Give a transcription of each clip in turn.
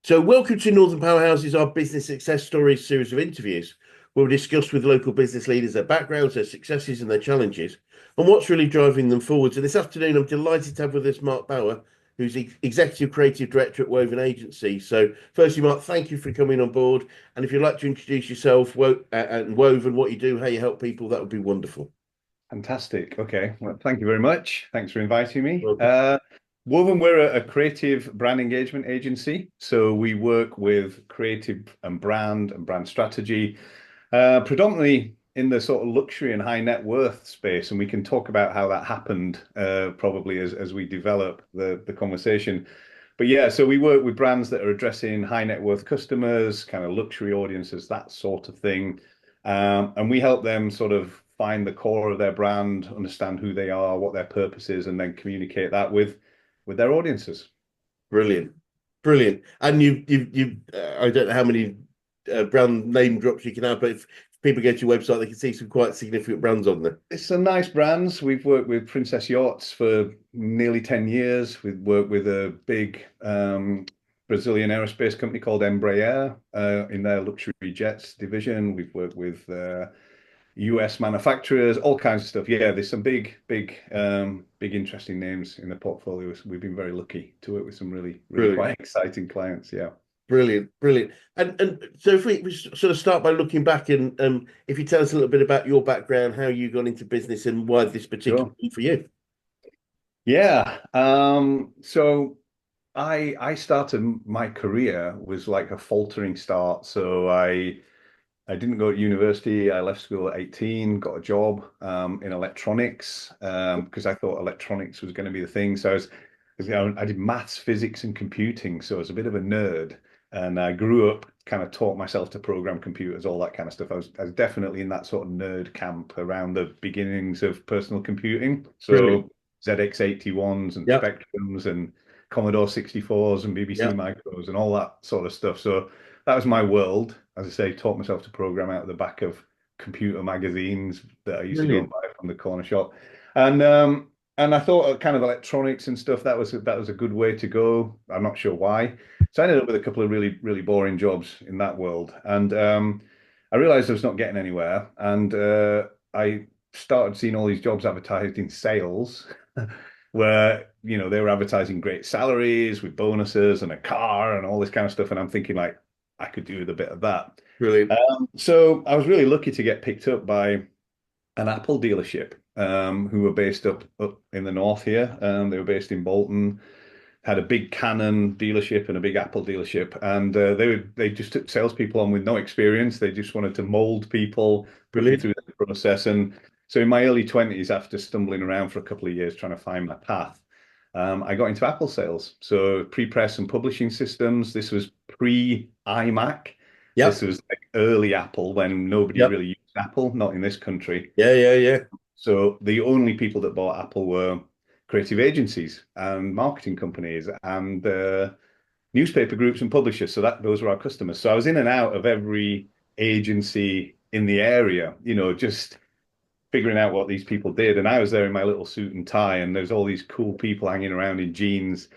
So, welcome to Northern Powerhouses, our business success stories series of interviews, where we discuss with local business leaders their backgrounds, their successes, and their challenges, and what's really driving them forwards. And this afternoon, I'm delighted to have with us Mark Bauer, who's the Executive Creative Director at Woven Agency. So, firstly, Mark, thank you for coming on board. And if you'd like to introduce yourself and Woven, what you do, how you help people, that would be wonderful. Fantastic. Okay. Well, thank you very much. Thanks for inviting me. Welcome. Woven, we're a creative brand engagement agency. So we work with creative and brand strategy, predominantly in the sort of luxury and high net worth space. And we can talk about how that happened probably as we develop the conversation. But yeah, so we work with brands that are addressing high net worth customers, kind of luxury audiences, that sort of thing. And we help them sort of find the core of their brand, understand who they are, what their purpose is, and then communicate that with their audiences. Brilliant. Brilliant. And I don't know how many brand name drops you can have, but if people go to your website, they can see some quite significant brands on there. It's some nice brands. We've worked with Princess Yachts for nearly 10 years. We've worked with a big Brazilian aerospace company called Embraer in their luxury jets division. We've worked with US manufacturers, all kinds of stuff. Yeah, there's some big interesting names in the portfolio. We've been very lucky to work with some really Brilliant. quite exciting clients. Yeah. Brilliant. Brilliant. And so if we sort of start by looking back and if you tell us a little bit about your background, how you got into business and why this particular Sure. thing for you. Yeah. So I started my career was like a faltering start. So I didn't go to university. I left school at 18, got a job in electronics because I thought electronics was going to be the thing. So I did maths, physics, and computing. So I was a bit of a nerd. And I grew up, kind of taught myself to program computers, all that kind of stuff. I was definitely in that sort of nerd camp around the beginnings of personal computing. Brilliant. So ZX81s and Yep. Spectrums and Commodore 64s and BBC Yep. Micros and all that sort of stuff. So that was my world. As I say, taught myself to program out of the back of computer magazines that I used to go and Brilliant. buy from the corner shop. And I thought kind of electronics and stuff, that was a good way to go. I'm not sure why. So I ended up with a couple of really boring jobs in that world. And I realized I was not getting anywhere. And I started seeing all these jobs advertised in sales where, they were advertising great salaries with bonuses and a car and all this kind of stuff. And I'm thinking like, I could do with a bit of that. Brilliant. So I was really lucky to get picked up by an Apple dealership who were based up in the north here. They were based in Bolton, had a big Canon dealership and a big Apple dealership, and they just took salespeople on with no experience. They just wanted to mold people, put them Brilliant. through the process. And so in my early 20s, after stumbling around for a couple of years trying to find my path, I got into Apple sales. So pre-press and publishing systems. This was pre-iMac. This Yep. was like early Apple when nobody Yep. really used Apple, not in this country. Yeah. Yeah. Yeah. So the only people that bought Apple were creative agencies and marketing companies and newspaper groups and publishers. So those were our customers. So I was in and out of every agency in the area, just figuring out what these people did. And I was there in my little suit and tie, and there's all these cool people hanging around in jeans,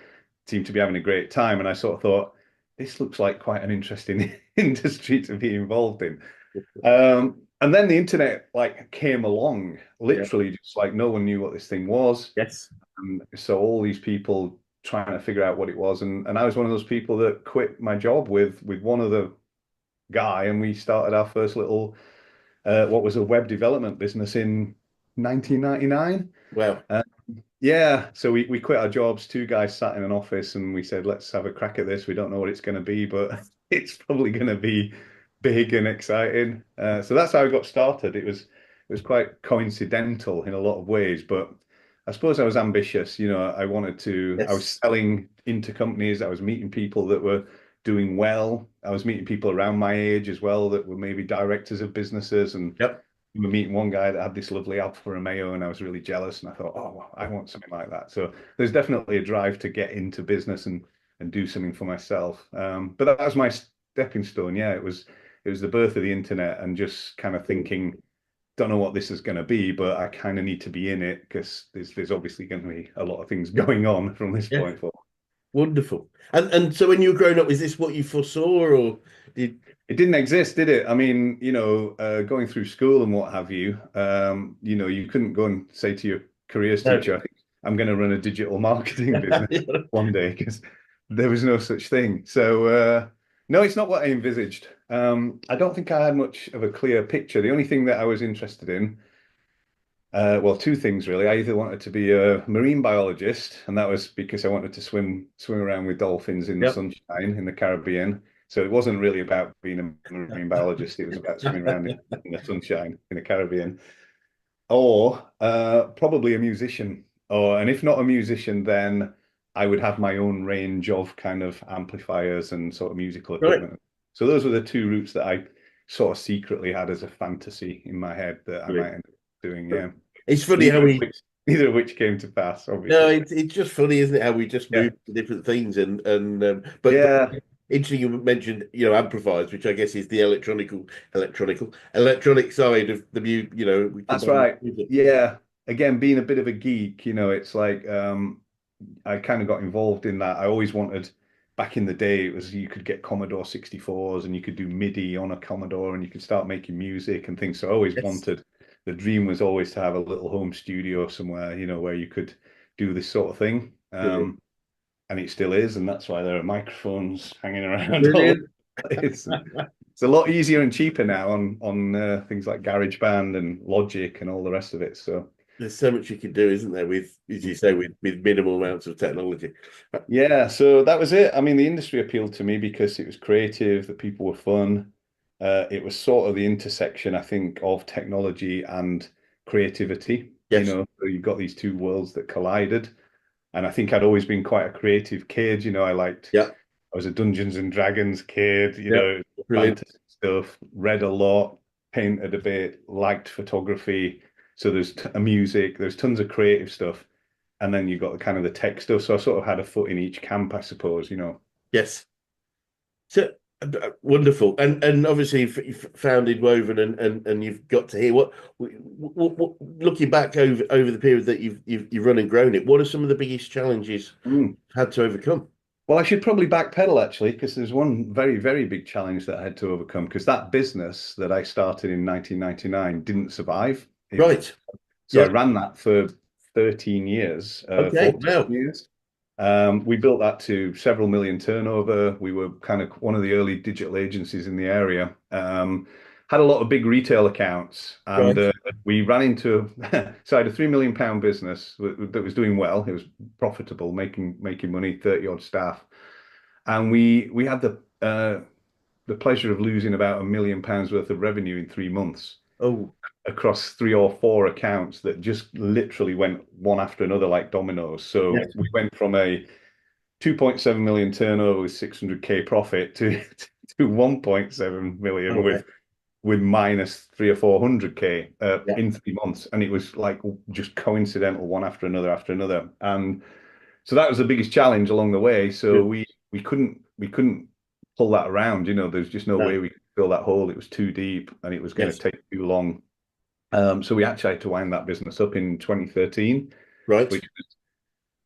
seemed to be having a great time. And I sort of thought, this looks like quite an interesting industry to be involved in. And then the internet like came along, Yeah. literally just like no one knew what this thing was. Yes. And so all these people trying to figure out what it was. And I was one of those people that quit my job with one other guy, and we started our first little what was a web development business in 1999. Wow. Yeah, so we quit our jobs. Two guys sat in an office, and we said, "Let's have a crack at this. We don't know what it's going to be, but it's probably going to be big and exciting." So that's how I got started. It was quite coincidental in a lot of ways, but I suppose I was ambitious. I wanted to. I was Yes. selling into companies. I was meeting people that were doing well. I was meeting people around my age as well that were maybe directors of businesses, and Yep. we were meeting one guy that had this lovely Alfa Romeo, and I was really jealous. And I thought, oh, well, I want something like that. So there's definitely a drive to get into business and do something for myself. But that was my stepping stone. Yeah, it was the birth of the internet, and just kind of thinking, don't know what this is going to be, but I kind of need to be in it because there's obviously going to be a lot of things going on from this Yeah. point forward. Wonderful. And so when you were growing up, is this what you foresaw, or did? It didn't exist, did it? I mean, going through school and what have you, you couldn't go and say to your careers No. teacher, I think I'm going to run a digital marketing business one day because there was no such thing. So, no, it's not what I envisaged. I don't think I had much of a clear picture. The only thing that I was interested in, well, two things really. I either wanted to be a marine biologist, and that was because I wanted to swim around with dolphins in the Yep. sunshine in the Caribbean. So it wasn't really about being a marine biologist. It was about swimming around in the sunshine in the Caribbean, or probably a musician. And if not a musician, then I would have my own range of kind of amplifiers and sort of musical Right. equipment. So those were the two routes that I sort of secretly had as a fantasy in my head that I might Brilliant. end up doing. Yeah. It's funny how Neither of we. which, neither of which came to pass, No, obviously. it's just funny, isn't it? How we just Yeah. move to different things, but Yeah, interesting. You mentioned amplifiers, which I guess is the electronic side of the we that's combine right. music. Yeah. Again, being a bit of a geek, it's like I kind of got involved in that. I always wanted, back in the day, it was you could get Commodore 64s and you could do MIDI on a Commodore and you could start making music and things. So I always Yes, wanted, the dream was always to have a little home studio somewhere, where you could do this sort of thing. brilliant, And it still is, and that's why there are microphones hanging around all over brilliant. the place. And it's a lot easier and cheaper now on things like GarageBand and Logic and all the rest of it. So There's so much you can do, isn't there? With, as you say, with minimal amounts of technology. yeah, so that was it. I mean, the industry appealed to me because it was creative, the people were fun. It was sort of the intersection, I think, of technology and creativity. Yes. So you've got these two worlds that collided. And I think I'd always been quite a creative kid. Yeah. I was a Dungeons and Dragons kid, Yeah. Brilliant. fantasy stuff, read a lot, painted a bit, liked photography. So there's a music, there's tons of creative stuff. And then you've got the kind of the tech stuff. So I sort of had a foot in each camp, I suppose. Yes. So wonderful, and obviously you've founded Woven, and you've got to hear what looking back over the period that you've run and grown it. What are some of the biggest challenges Mm. you've had to overcome? Well, I should probably backpedal actually, because there's one very, very big challenge that I had to overcome because that business that I started in 1999 didn't survive. Right. So I Yeah. ran that for 13 years, Okay. 14 Wow. years. We built that to several million turnover. We were kind of one of the early digital agencies in the area. Had a lot of big retail accounts, and Right. we ran into. So I had a £3 million business that was doing well. It was profitable, making money, 30 odd staff, and we had the pleasure of losing about £1 million worth of revenue in 3 months Oh. across three or four accounts that just literally went one after another like dominoes. So Yes. we went from a 2.7 million turnover with 600K profit to 1.7 million Oh. with minus three or 400K Yeah. in 3 months. And it was like just coincidental one after another after another. And so that was the biggest challenge along the way. So Good. we couldn't pull that around. There's just no No. way we could fill that hole. It was too deep and it was going to Yes. take too long. So we actually had to wind that business up in 2013, Right. which was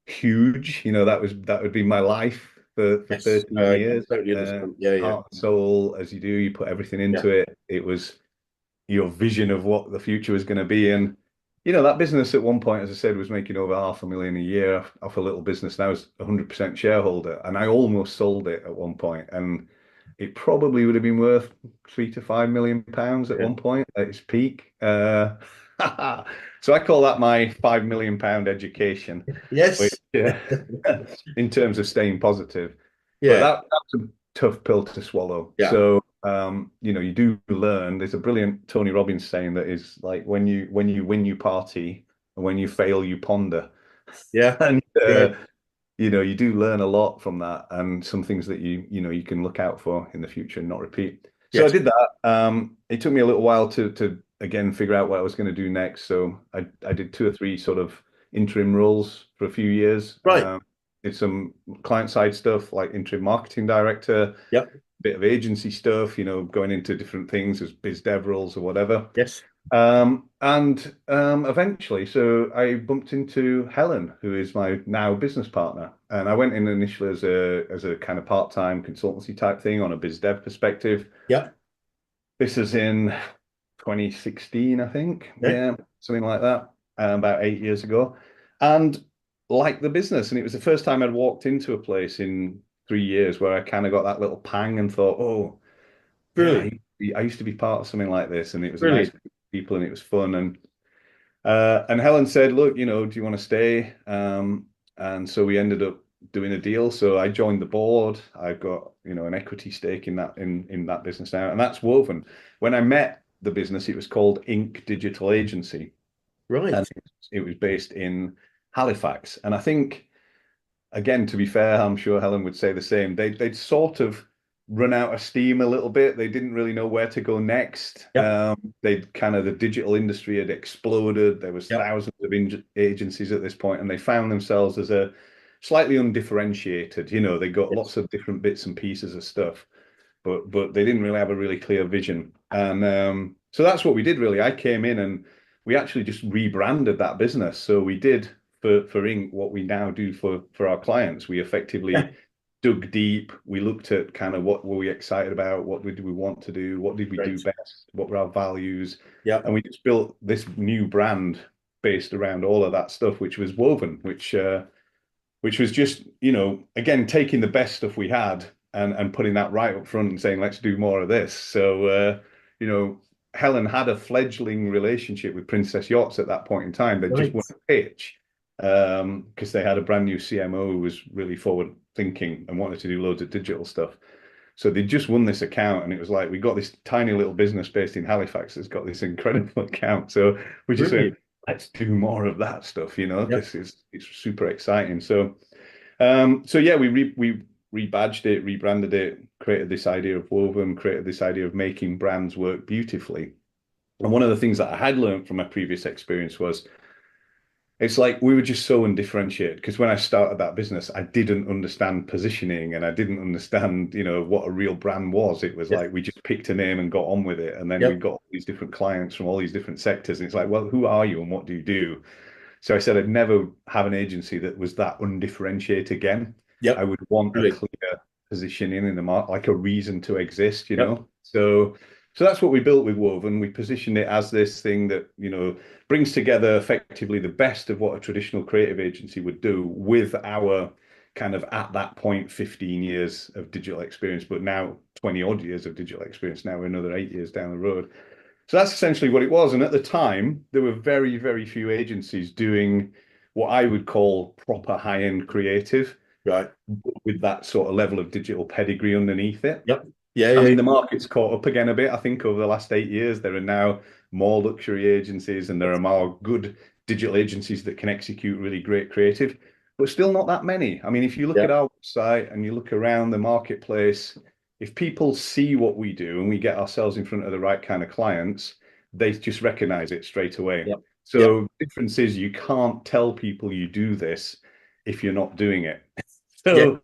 huge. That would be my life for Yes. 13 I can years. totally Uh, understand. Yeah. Yeah. Heart and soul, as you do, you put everything Yeah. into it. It was your vision of what the future was going to be. And that business at one point, as I said, was making over 500,000 a year off a little business. And I was 100% shareholder, and I almost sold it at one point. And it probably would have been worth £3 to £5 million at Yeah. one point at its peak. So I call that my £5 million education, which Yes. in terms of staying positive. But Yeah. that's a tough pill to swallow. Yeah. So you do learn. There's a brilliant Tony Robbins saying that is like when you win, you party, and when you fail, you ponder. Yeah. And Yeah. you do learn a lot from that, and some things that you can look out for in the future and not repeat. So I Yes. did that. It took me a little while to again figure out what I was going to do next. So I did two or three sort of interim roles for a few years. Right. Did some client side stuff like interim marketing director, Yep. bit of agency stuff, going into different things as biz dev roles or whatever. Yes. Eventually, so I bumped into Helen, who is my now business partner, and I went in initially as a kind of part-time consultancy type thing on a biz dev perspective. Yep. This is in 2016, I think. Yeah. Yeah, something like that, about 8 years ago. And like the business, and it was the first time I'd walked into a place in 3 years where I kind of got that little pang and thought, oh, yeah, Brilliant. I used to be part of something like this, and it was a nice Brilliant. group of people, and it was fun. And Helen said, look, do you want to stay? And so we ended up doing a deal. So I joined the board. I've got, an equity stake in that business now, and that's Woven. When I met the business, it was called Inc. Digital Agency, and Right. it was based in Halifax. And I think, again, to be fair, I'm sure Helen would say the same. They'd sort of run out of steam a little bit. They didn't really know where to go next. Yep. They'd kind of the digital industry had exploded. There was Yep. thousands of agencies at this point, and they found themselves as a slightly undifferentiated. They got Yes. lots of different bits and pieces of stuff, but they didn't really have a really clear vision. And so that's what we did really. I came in and we actually just rebranded that business. So we did for Inc. what we now do for our clients. We Yeah. effectively dug deep. We looked at kind of what were we excited about, what did we want to do, what did we do Great. best, what were our values, and Yep. we just built this new brand based around all of that stuff, which was Woven, which was just, again, taking the best stuff we had and putting that right up front and saying, let's do more of this. So, you know, Helen had a fledgling relationship with Princess Yachts at that point in time. They just Right. won a pitch because they had a brand new CMO who was really forward thinking and wanted to do loads of digital stuff. So they just won this account, and it was like we got this tiny little business based in Halifax that's got this incredible account. So we just said, Brilliant. let's do more of that stuff, Yep. because it's super exciting. So yeah, we rebadged it, rebranded it, created this idea of Woven, created this idea of making brands work beautifully. And one of the things that I had learned from my previous experience was it's like we were just so undifferentiated because when I started that business, I didn't understand positioning and I didn't understand, what a real brand was. It was Yep. like we just picked a name and got on with it. And then we Yep. got all these different clients from all these different sectors. And it's like, well, who are you and what do you do? So I said I'd never have an agency that was that undifferentiated again. I Yep. would want a Brilliant. clear positioning in the market, like a reason to exist, Yep. So that's what we built with Woven. We positioned it as this thing that, brings together effectively the best of what a traditional creative agency would do with our kind of at that point 15 years of digital experience, but now 20 odd years of digital experience. Now we're another 8 years down the road. So that's essentially what it was. And at the time, there were very, very few agencies doing what I would call proper high-end creative Right. with that sort of level of digital pedigree underneath it. Yep. Yeah. I Yeah. mean, the market's caught up again a bit. I think over the last 8 years, there are now more luxury agencies and there are more good digital agencies that can execute really great creative, but still not that many. I mean, if you look Yeah. at our website and you look around the marketplace, if people see what we do and we get ourselves in front of the right kind of clients, they just recognize it straight away. Yep. Yep. So the difference is you can't tell people you do this if you're not doing it. Yeah.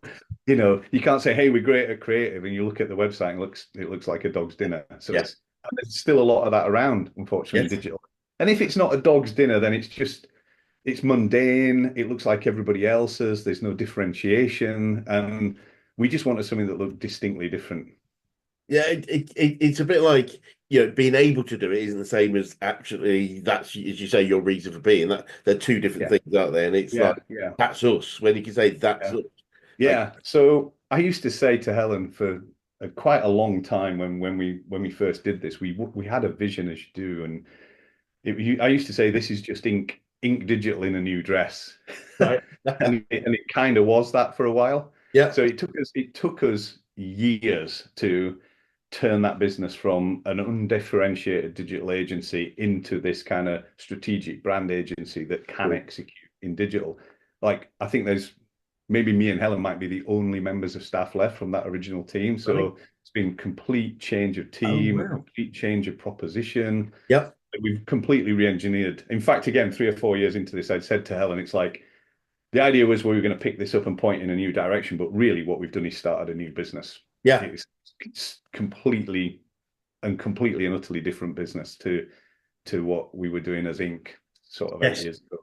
So you can't say, "Hey, we're great at creative," and you look at the website and it looks like a dog's dinner. So Yeah. and there's still a lot of that around, unfortunately, in Yes. digital. And if it's not a dog's dinner, then it's mundane. It looks like everybody else's. There's no differentiation, and we just wanted something that looked distinctly different. Yeah. It's a bit like, being able to do it isn't the same as actually that's, as you say, your reason for being. That they're two different Yeah, things, aren't they? And it's yeah, like, yeah, that's us. When you can say that's yeah, us. Like, yeah. So I used to say to Helen for quite a long time when we first did this, we had a vision as you do, and I used to say this is just ink digital in a new dress, right. and it kind of was that for a while. Yeah. So it took us years to turn that business from an undifferentiated digital agency into this kind of strategic brand agency that can Cool. execute in digital. Like I think there's maybe me and Helen might be the only members of staff left from that original team. Right. So it's been complete change of Oh, team, a wow. complete change of proposition. Yep. We've completely re-engineered. In fact, again, 3 or 4 years into this, I'd said to Helen, it's like the idea was we were going to pick this up and point in a new direction, but really what we've done is started a new business. Yeah. It's completely and utterly different business to to what we were doing as Inc. sort of 8 Yes. years ago.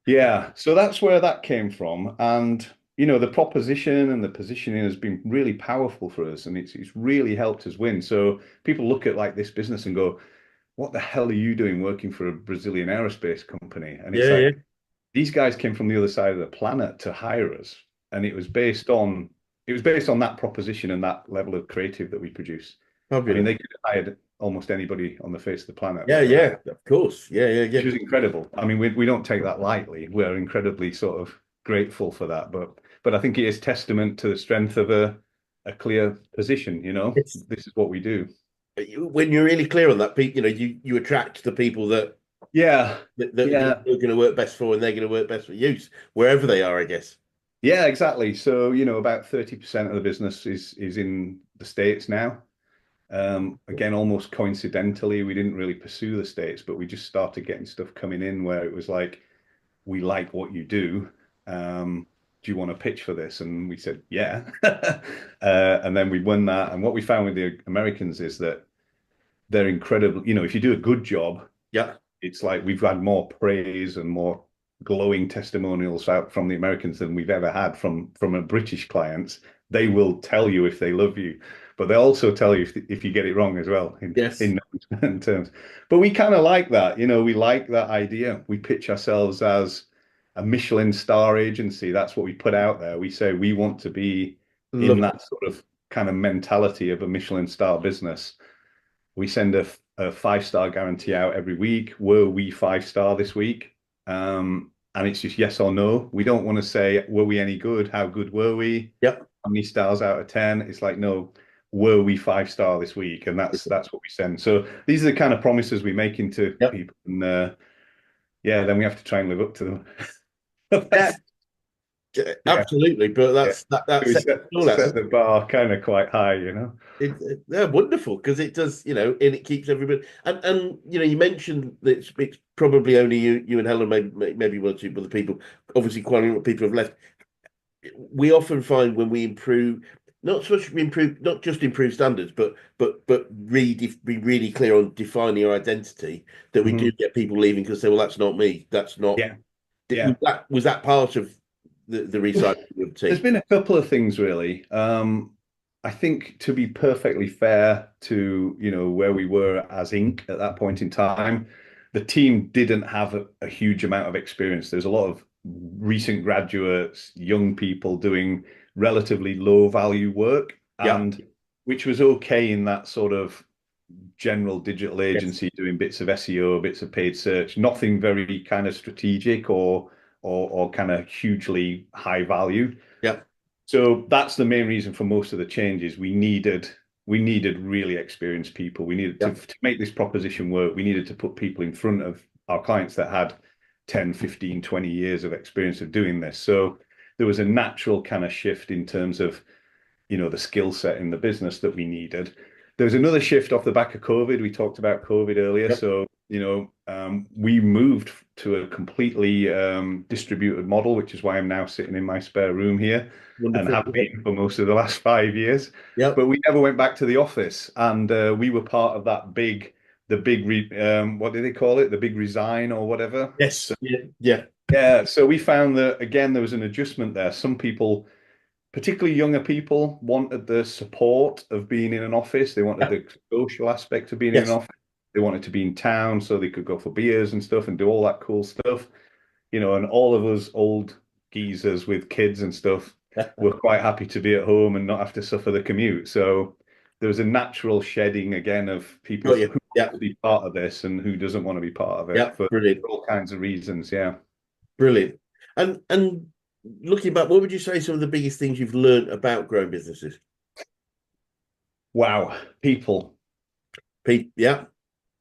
Yeah, so that's where that came from. And, the proposition and the positioning has been really powerful for us, and it's really helped us win. So people look at like this business and go, what the hell are you doing working for a Brazilian aerospace company? And it's Yeah, yeah. like, these guys came from the other side of the planet to hire us. And it was based on that proposition and that level of creative that we produce. I mean, Fabulous. they could have hired almost anybody on the face of the planet, Yeah, but they yeah, of course. Yeah, yeah, which yeah. was incredible. I mean, we don't take that lightly. We're incredibly sort of grateful for that. But I think it is testament to the strength of a clear position, It's This is what we do. when you're really clear on that, you attract the people Yeah. that Yeah. you're going to work best for, and they're going to work best for you, wherever they are, I guess. Yeah, exactly. So, about 30% of the business is in the States now. Again, almost coincidentally, we didn't really pursue the States, but we just started getting stuff coming in where it was like, we like what you do. Do you want to pitch for this? And we said, yeah. And then we won that. And what we found with the Americans is that they're incredible. If you do a good job, Yeah, it's like we've had more praise and more glowing testimonials out from the Americans than we've ever had from a British clients. They will tell you if they love you, but they also tell you if you get it wrong as well yes, in terms. But we kind of like that, we like that idea. We pitch ourselves as a Michelin star agency. That's what we put out there. We say we want to be in love that sort of kind of mentality of a Michelin star business. We send a 5-star guarantee out every week. Were we 5-star this week? And it's just yes or no. We don't want to say, were we any good? How good were we? Yep. How many stars out of 10? It's like, no, were we 5-star this week? And that's what we send. So these are the kind of promises we make into Yep. people. And yeah, then we have to try and live up to them. Yeah, That's, yeah, absolutely. But yeah. that So we sets set, all that. set the bar kind of quite high. They're wonderful because it does, and it keeps everybody. And you mentioned that it's probably only you and Helen, maybe one or two other people. Obviously, quite a lot of people have left. We often find when we improve, not so much we improve, not just improve standards, but be really clear on defining our identity, that we do Mhm. get people leaving because they say, well, that's not me. That's not. Yeah, yeah. Was that part of the recycling of the There's team? been a couple of things really. I think to be perfectly fair to, where we were as Inc. at that point in time, the team didn't have a huge amount of experience. There's a lot of recent graduates, young people doing relatively low value work, Yeah. and which was okay in that sort of general digital Yes. agency doing bits of SEO, bits of paid search, nothing very kind of strategic or kind of hugely high value. Yeah. So that's the main reason for most of the changes. We needed really experienced people. We needed Yeah. to make this proposition work. We needed to put people in front of our clients that had 10, 15, 20 years of experience of doing this. So there was a natural kind of shift in terms of the skill set in the business that we needed. There's another shift off the back of COVID. We talked about COVID earlier. Yep. So, we moved to a completely distributed model, which is why I'm now sitting in my spare room here and Wonderful. have been for most of the last 5 years. Yep. But we never went back to the office. And we were part of what do they call it? The big resign or whatever. Yes. So, Yeah. Yeah. yeah. So we found that, again, there was an adjustment there. Some people, particularly younger people, wanted the support of being in an office. They wanted Yeah. the social aspect of being in an Yes. office. They wanted to be in town so they could go for beers and stuff and do all that cool stuff. And all of us old geezers with kids and stuff were quite happy to be at home and not have to suffer the commute. So there was a natural shedding again of people Got who you. want Yeah. to be part of this and who doesn't want to be part of Yeah. it for Brilliant. all kinds of reasons. Yeah. Brilliant. And looking back, what would you say some of the biggest things you've learned about growing businesses? Wow. People. Pete. Yeah.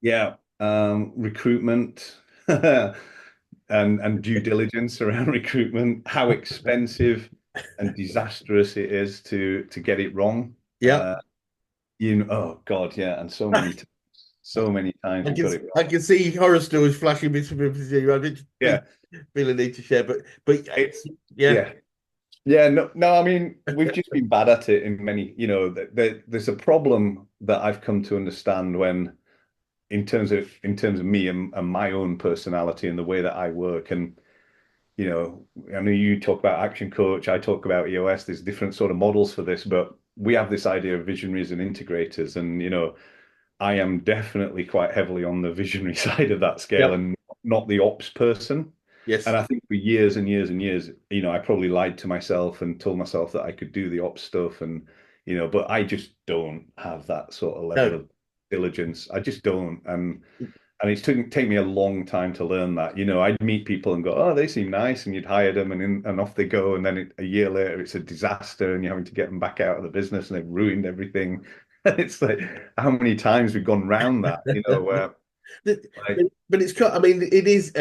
Yeah, recruitment and due diligence around recruitment, how expensive and disastrous it is to get it wrong. Yeah. Oh God, yeah, and so many times I we can got it I wrong. can see horror stories flashing between you. I didn't Yeah, feel a need to share, but it's yeah. yeah, yeah. No, no. I mean, we've just been bad at it in many. There's a problem that I've come to understand when in terms of me and my own personality and the way that I work. And I know you talk about action coach, I talk about EOS. There's different sort of models for this, but we have this idea of visionaries and integrators. And I am definitely quite heavily on the visionary side of that scale Yep. and not the ops person. And Yes. I think for years and years and years, I probably lied to myself and told myself that I could do the ops stuff but I just don't have that sort of level No. of diligence. I just don't. And it's take me a long time to learn that. I'd meet people and go, oh, they seem nice, and you'd hire them, and off they go. And then a year later, it's a disaster, and you're having to get them back out of the business, and they've ruined everything. And it's like how many times we've gone round that, where But like, it's I mean, it is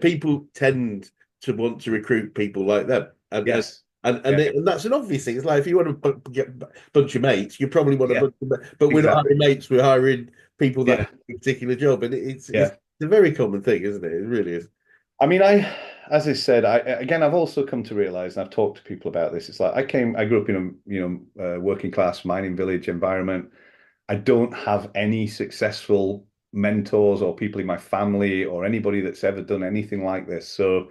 people tend to want to recruit people like them, yes, yeah, and that's an obvious thing. It's like if you want to get a bunch of mates, you probably want a yeah, bunch of but we're not exactly, hiring mates, we're hiring people that yeah, do a particular job, and it's yeah. a very common thing, isn't it? It really is. I mean, as I said, I've also come to realize, and I've talked to people about this. It's like I grew up in a working class mining village environment. I don't have any successful mentors or people in my family or anybody that's ever done anything like this. So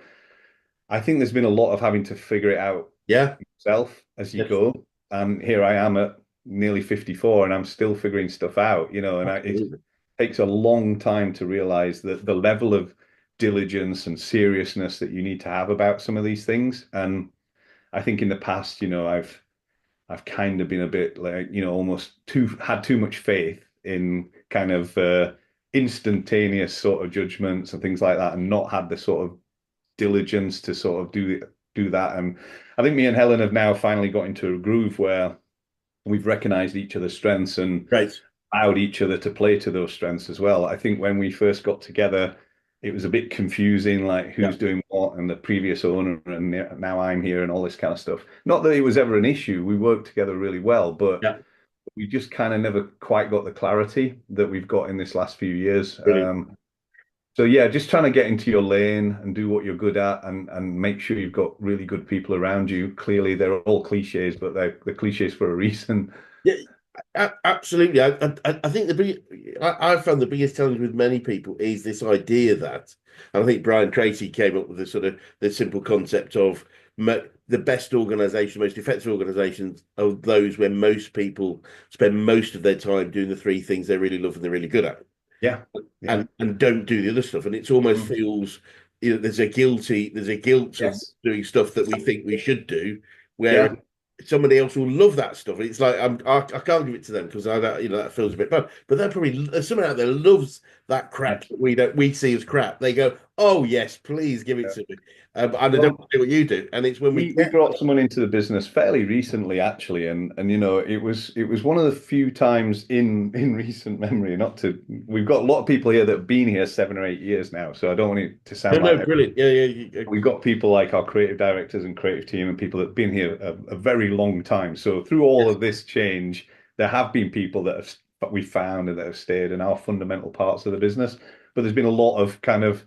I think there's been a lot of having to figure it out Yeah. yourself as you Yes. go. And here I am at nearly 54 and I'm still figuring stuff out, and it Absolutely. takes a long time to realize that the level of diligence and seriousness that you need to have about some of these things. And I think in the past, I've kind of been a bit like, almost had too much faith in kind of instantaneous sort of judgments and things like that, and not had the sort of diligence to sort of do that. And I think me and Helen have now finally got into a groove where we've recognized each other's strengths and Great. allowed each other to play to those strengths as well. I think when we first got together, it was a bit confusing, like Yeah. who's doing what and the previous owner, and now I'm here and all this kind of stuff. Not that it was ever an issue. We worked together really well, but Yeah. we just kind of never quite got the clarity that we've got in this last few years. Brilliant. So yeah, just trying to get into your lane and do what you're good at, and make sure you've got really good people around you. Clearly, they're all cliches, but they're cliches for a reason. Yeah, absolutely. I think I found the biggest challenge with many people is this idea that, and I think Brian Tracy came up with the sort of the simple concept of the best organization, most effective organizations are those where most people spend most of their time doing the three things they really love and they're really good at, Yeah, yeah, and don't do the other stuff. And it's almost mm, feels, there's a guilt of yes, doing stuff that we think we should do, where yeah, somebody else will love that stuff. It's like I can't give it to them because I don't, that feels a bit bad. But they're probably there's someone out there loves that yeah. crap that we see as crap. They go, oh yes, please give it Yeah. to me. And I don't Well, do what you do. And it's when we we get brought someone into the business fairly recently, actually, and it was one of the few times in recent memory. Not to, we've got a lot of people here that have been here 7 or 8 years now, so I don't want it to no, sound like no, that. brilliant, yeah, yeah, yeah. We've got people like our creative directors and creative team and people that have been here a very long time. So through all Yes, of this change, there have been people that we found and that have stayed and are fundamental parts of the business. But there's been a lot of kind of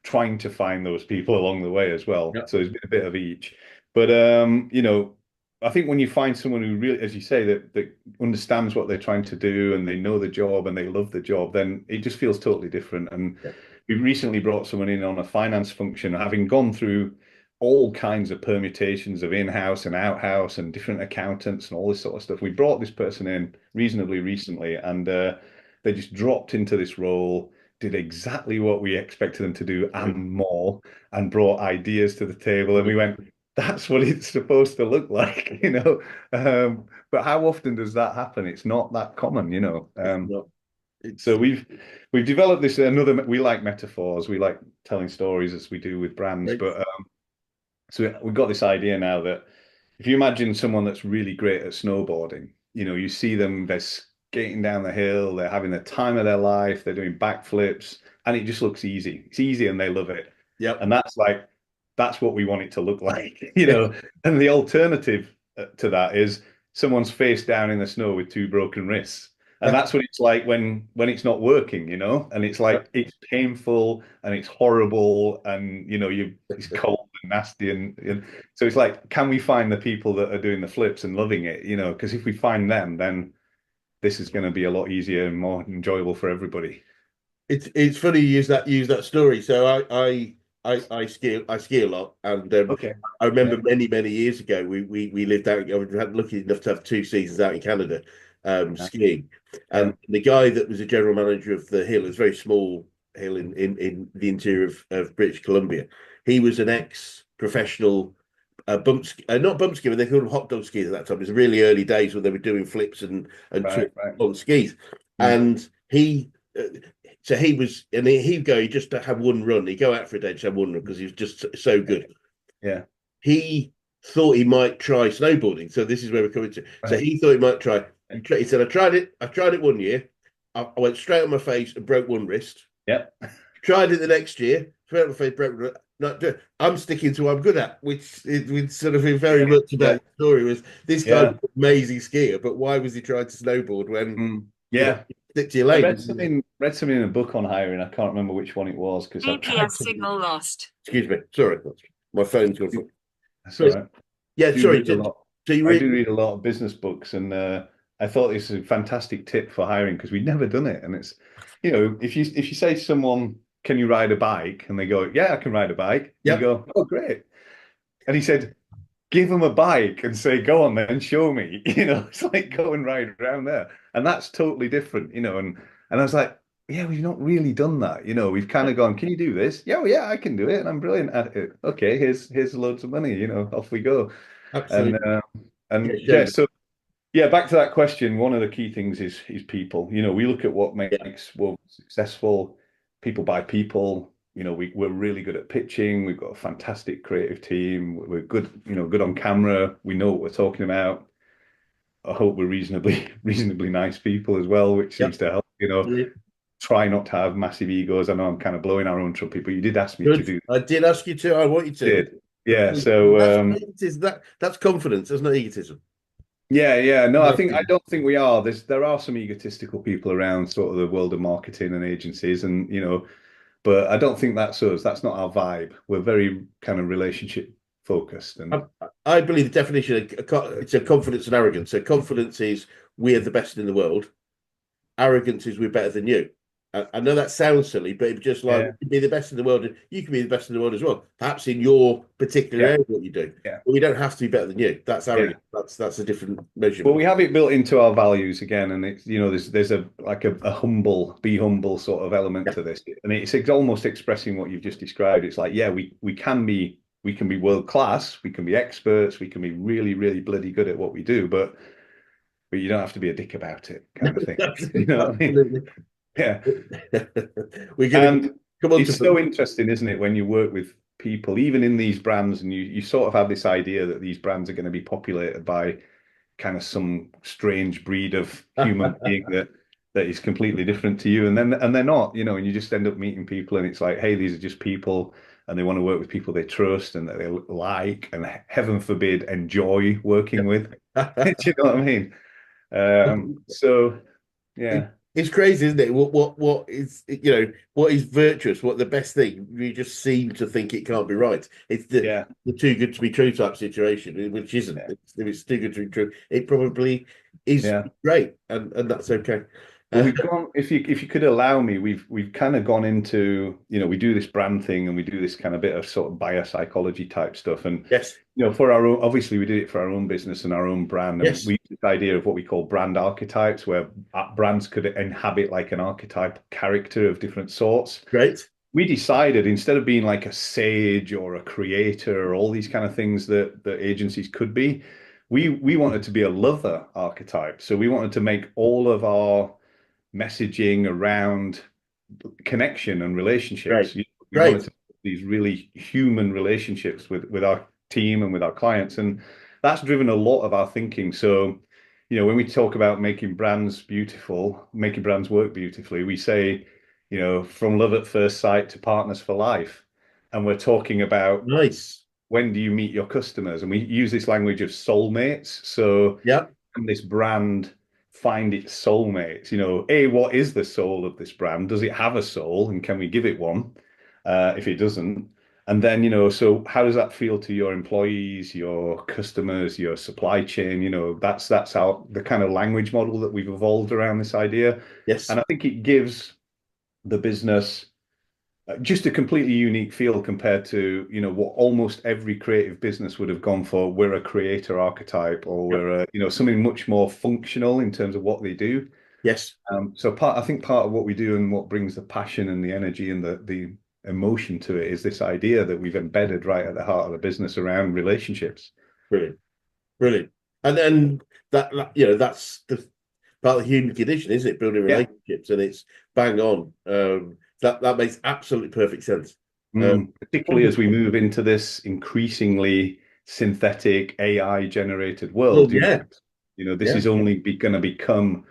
trying to find those people along the way as well. yeah, So there's been a bit of each. But I think when you find someone who really, as you say, that understands what they're trying to do and they know the job and they love the job, then it just feels totally different. And yeah, we recently brought someone in on a finance function, having gone through all kinds of permutations of in-house and out-house and different accountants and all this sort of stuff. We brought this person in reasonably recently, and they just dropped into this role, did exactly what we expected them to do brilliant, and more, and brought ideas to the table. And we brilliant. went, that's what it's supposed to look like, But how often does that happen? It's not that common. It's not. It's So we've developed this another. We like metaphors. We like telling stories as we do with brands. great. But so we've got this idea now that if you imagine someone that's really great at snowboarding, you see them, they're skating down the hill, they're having the time of their life, they're doing backflips, and it just looks easy. It's easy and they love it. Yep. And that's what we want it to look like. And the alternative to that is someone's face down in the snow with two broken wrists. And that's what it's like when it's not working. And it's like it's painful and it's horrible and it's cold and nasty and so it's like, can we find the people that are doing the flips and loving it? Because if we find them, then this is going to be a lot easier and more enjoyable for everybody. It's funny you use that story. So I ski a lot, and Okay. I remember Yeah. many years ago we lived out. I was lucky enough to have 2 seasons out in Canada, skiing, Yeah. and the guy that was the general manager of the hill, it was a very small hill in the interior of British Columbia. He was an ex-professional not bump skier, but they called them hot dog skiers at that time. It was really early days when they were doing flips and Right. tricks Right. on skis, Mm. and uh, so he was, and he'd go, he just have one run. He'd go out for a day, just have one run because he was just so Yeah. good. Yeah. He thought he might try snowboarding. So this is where we're coming to. So Right. he thought he might try. He said, I tried it. I tried it one year. I went straight on my face and broke one wrist. Yeah. Tried it the next year. Straight on my face, broke. Not do, I'm sticking to what I'm good at, which sort of very much Yeah. about the story was this guy was Yeah. an amazing skier, but why was he trying to snowboard when Mm. you know Yeah. stick to your I lane? read something in a book on hiring. I can't remember which one it was because I've tried GPS to. signal lost. Excuse me, sorry, my phone's gone. That's all But right. yeah, Do sorry. read a lot. So you I read? do read a lot of business books, and I thought this is a fantastic tip for hiring because we've never done it. And it's, if you say to someone, "Can you ride a bike?" and they go, "Yeah, I can ride a bike," and you Yep. go, "Oh, great." And he said, "Give them a bike and say, go on then, show me." It's like go and ride around there, and that's totally different. And I was like, "Yeah, we've not really done that. We've kind of gone, can you do this? Yeah, well, yeah, I can do it, and I'm brilliant at it. Okay, here's loads of money. Off we go." And Absolutely. Yeah, yeah, showed. so yeah, back to that question. One of the key things is people. We look at what Yeah. makes world successful. People by people. We're really good at pitching. We've got a fantastic creative team. We're good, good on camera. We know what we're talking about. I hope we're reasonably nice people as well, which seems Yep. to help. Try not to have massive egos. I know I'm kind of blowing our own trumpet, but you did ask me to Good. do I did ask you to. I want you to. it. Yeah. So That's confidence. That's not egotism. yeah. No, In my I opinion. don't think we are. There are some egotistical people around sort of the world of marketing and agencies, and but I don't think that's us. That's not our vibe. We're very kind of relationship focused, I, and I believe the definition it's a confidence and arrogance. So confidence is we're the best in the world. Arrogance is we're better than you. I know that sounds silly, but it's just like we yeah, can be the best in the world, and you can be the best in the world as well. Perhaps in your particular yeah, area, what you do, yeah, but we don't have to be better than you. That's yeah. arrogant. That's a different Well, measurement. we have it built into our values again, and it's there's a like a humble, be humble sort of element Yeah. to this, and it's almost expressing what you've just described. It's like, yeah, we can be world class, we can be experts, we can be really really bloody good at what we do, but you don't have to be a dick about it, kind of thing. You know what I mean? Absolutely. Yeah. We're going to And come on it's to so interesting, isn't it, when you work with people, even in these brands, and you sort of have this idea that these brands are going to be populated by kind of some strange breed of human being that is completely different to you, and they're not, and you just end up meeting people, and it's like, hey, these are just people, and they want to work with people they trust and that they like, and heaven forbid, enjoy working with. Do you know what I mean? So It, yeah, it's crazy, isn't it? What is what is virtuous? What the best thing? You just seem to think it can't be right. It's yeah, the too good to be true type situation, which isn't. yeah, If it's too good to be true, it probably is yeah. great, and that's okay. Well, Uh, we've gone, if you could allow me, we've kind of gone into, we do this brand thing and we do this kind of bit of sort of biopsychology type stuff. And, yes, for our own, obviously we did it for our own business and our own brand. And yes, we use this idea of what we call brand archetypes, where brands could inhabit like an archetype character of different sorts. great, We decided instead of being like a sage or a creator or all these kind of things that agencies could be, we wanted to be a lover archetype. So we wanted to make all of our messaging around connection and great, relationships. We wanted great. to have these really human relationships with our team and with our clients, and that's driven a lot of our thinking. So, when we talk about making brands beautiful, making brands work beautifully, we say, from love at first sight to partners for life, and we're talking about Nice. when do you meet your customers, and we use this language of soulmates. So Yep. can this brand find its soulmates? What is the soul of this brand? Does it have a soul, and can we give it one if it doesn't? And then, so how does that feel to your employees, your customers, your supply chain? That's how the kind of language model that we've evolved around this idea. Yes. And I think it gives the business just a completely unique feel compared to, what almost every creative business would have gone for. We're a creator archetype, or Yep. we're something much more functional in terms of what they do. Yes. So I think part of what we do and what brings the passion and the energy and the emotion to it is this idea that we've embedded right at the heart of the business around relationships. Brilliant. Brilliant. And then that's the part of the human condition, isn't it? Building Yeah. relationships, and it's bang on. That makes absolutely perfect sense. Particularly as we move into this increasingly synthetic AI generated Well, world, yeah, this yeah, is only going to become.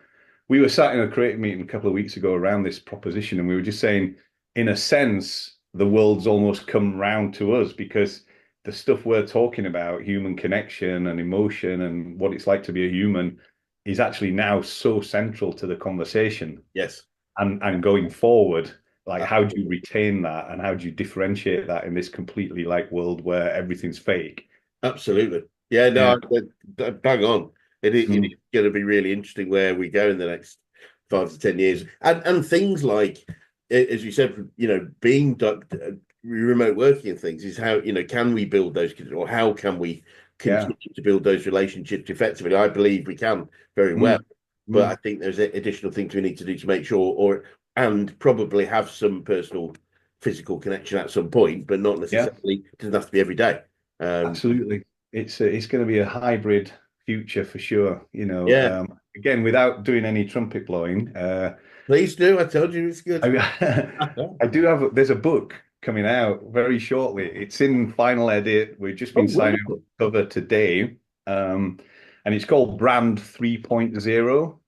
We were sat in a creative meeting a couple of weeks ago around this proposition, and we were just saying, in a sense, the world's almost come round to us because the stuff we're talking about, human connection and emotion and what it's like to be a human, is actually now so central to the conversation. yes, And going forward, like how do you absolutely, retain that and how do you differentiate that in this completely like world where everything's fake? absolutely. Yeah, Yeah. no, bang on. It Mm. is going to be really interesting where we go in the next 5 to 10 years, and things like, as you said, being remote working and things is how can we build those, or how can we Yeah. continue to build those relationships effectively? I believe we can very well, Mm. but I Mm. think there's additional things we need to do to make sure, and probably have some personal physical connection at some point, but not Yeah. necessarily. It doesn't have to be every day. Um, Absolutely. It's going to be a hybrid future for sure. yeah, Again, without doing any trumpet blowing, please do. I told you it's good. I, I do have, there's a book coming out very shortly. It's in final edit. We've just Oh, been signing off wonderful. the cover today. And it's called Brand 3.0.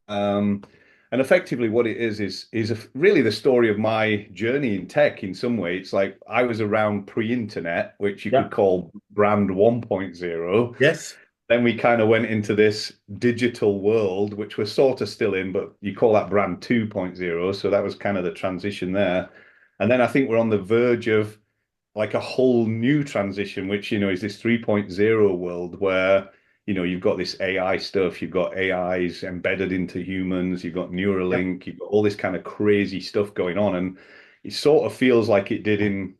Um, and effectively what it is really the story of my journey in tech in some way. It's like I was around pre-internet, which you Yeah. could call Brand 1.0. Yes. Then we kind of went into this digital world, which we're sort of still in, but you call that brand 2.0. So that was kind of the transition there. And then I think we're on the verge of like a whole new transition, which, is this 3.0 world where, you've got this AI stuff, you've got AIs embedded into humans, you've got Yeah. Neuralink, you've got all this kind of crazy stuff going on. And it sort of feels like it did in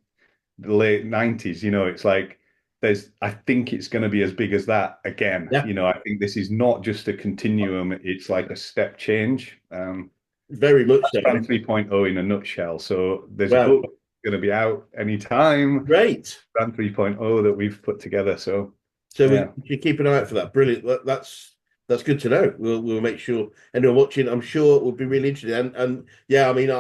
the late 90s. It's like I think it's going to be as big as that again. Yeah. I think this is not just a continuum, it's like a step change. Very much That's so. Brand 3.0 in a nutshell. So there's a Well, book going to be out anytime, great. Brand 3.0 that we've put together. So So we yeah. should keep an eye out for that. Brilliant. That's good to know. We'll make sure anyone watching, I'm sure, will be really interested. And yeah, I mean,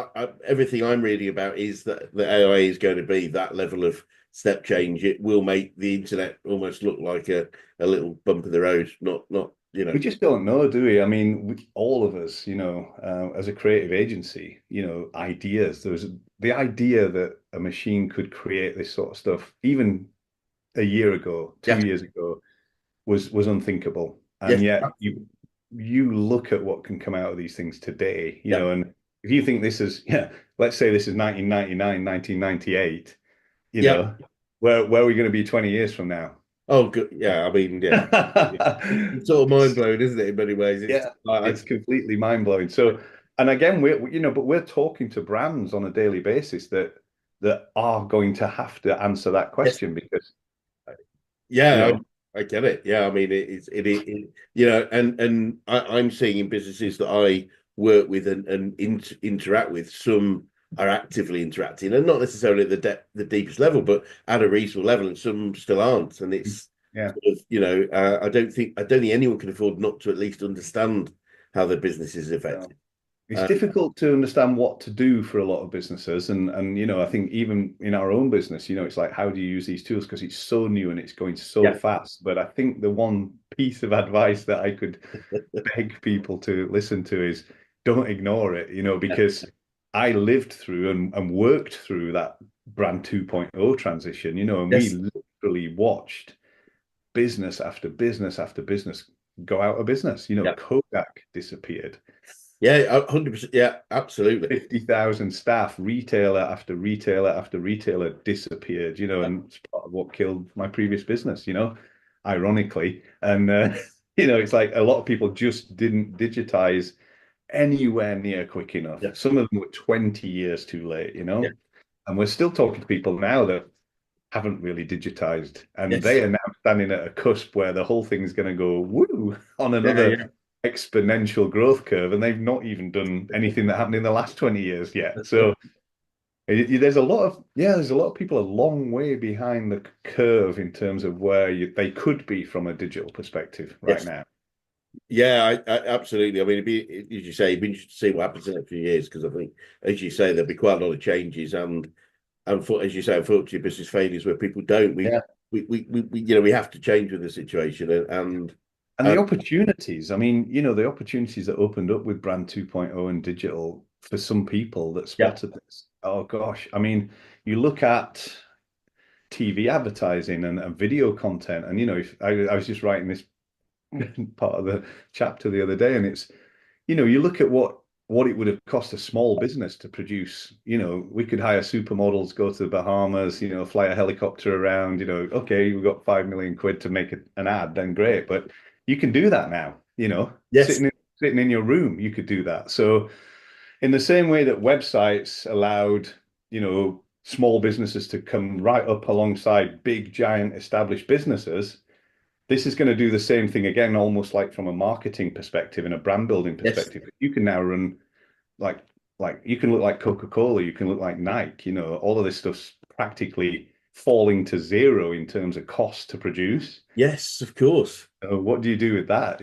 everything I'm reading about is that the AI is going to be that level of step change. It will make the internet almost look like a little bump in the road. Not. We just don't know, do we? I mean, all of us, as a creative agency, ideas. There's the idea that a machine could create this sort of stuff, even a year ago, two Yeah. years ago, was unthinkable. And Yes. yet you look at what can come out of these things today, Yeah. and if you think this is, yeah, let's say this is 1999, 1998, Yeah. where are we going to be 20 years from now? Oh, good. Yeah. I mean, yeah. It's sort of mind blowing, isn't it? In many ways, it's Yeah, like, it's completely mind blowing. So, and again, but we're talking to brands on a daily basis that are going to have to answer that yes. question because, you Yeah, know, I get it. Yeah, I mean, and I'm seeing in businesses that I work with and interact with, some are actively interacting, and not necessarily at the deepest level, but at a reasonable level, and some still aren't. And it's yeah. sort of, I don't think anyone can afford not to at least understand how their business is affected. It's Uh, difficult to understand what to do for a lot of businesses, and I think even in our own business, it's like how do you use these tools because it's so new and it's going so yeah, fast. But I think the one piece of advice that I could beg people to listen to is don't ignore it, yeah, because I lived through and worked through that brand 2.0 transition, and we yes, literally watched business after business after business go out of business. yeah, Kodak disappeared. Yeah, 100%. Yeah, absolutely. 50,000 staff, retailer after retailer after retailer disappeared, Yeah. and it's part of what killed my previous business, ironically. And, it's like a lot of people just didn't digitize anywhere near quick enough. Yeah. Some of them were 20 years too late, Yeah. and we're still talking to people now that haven't really digitized, and Yes. they are now standing at a cusp where the whole thing's going to go woo on Yeah. another Yeah. exponential growth curve, and they've not even done anything that happened in the last 20 years yet. That's it. So there's a lot of people a long way behind the curve in terms of where they could be from a digital perspective right Yes. now. Yeah, absolutely. I mean, as you say, it'd be interesting to see what happens in a few years because I think, as you say, there'll be quite a lot of changes and for, as you say, unfortunately, business failures where people don't. Yeah. We have to change with the situation And the and opportunities, I mean, the opportunities that opened up with Brand 2.0 and digital for some people that yeah, spotted this. Oh gosh. I mean, you look at TV advertising and video content, and if I was just writing this part of the chapter the other day, and you look at what it would have cost a small business to produce. We could hire supermodels, go to the Bahamas, fly a helicopter around. Okay, we've got 5 million quid to make an ad, then great. But you can do that now. yes, Sitting in your room, you could do that. So in the same way that websites allowed, small businesses to come right up alongside big, giant, established businesses, this is going to do the same thing again, almost like from a marketing perspective and a brand building yes, perspective. You can now run like you can look like Coca-Cola, you can look like Nike, all of this stuff's practically falling to zero in terms of cost to produce. yes, of course. What do you do with that?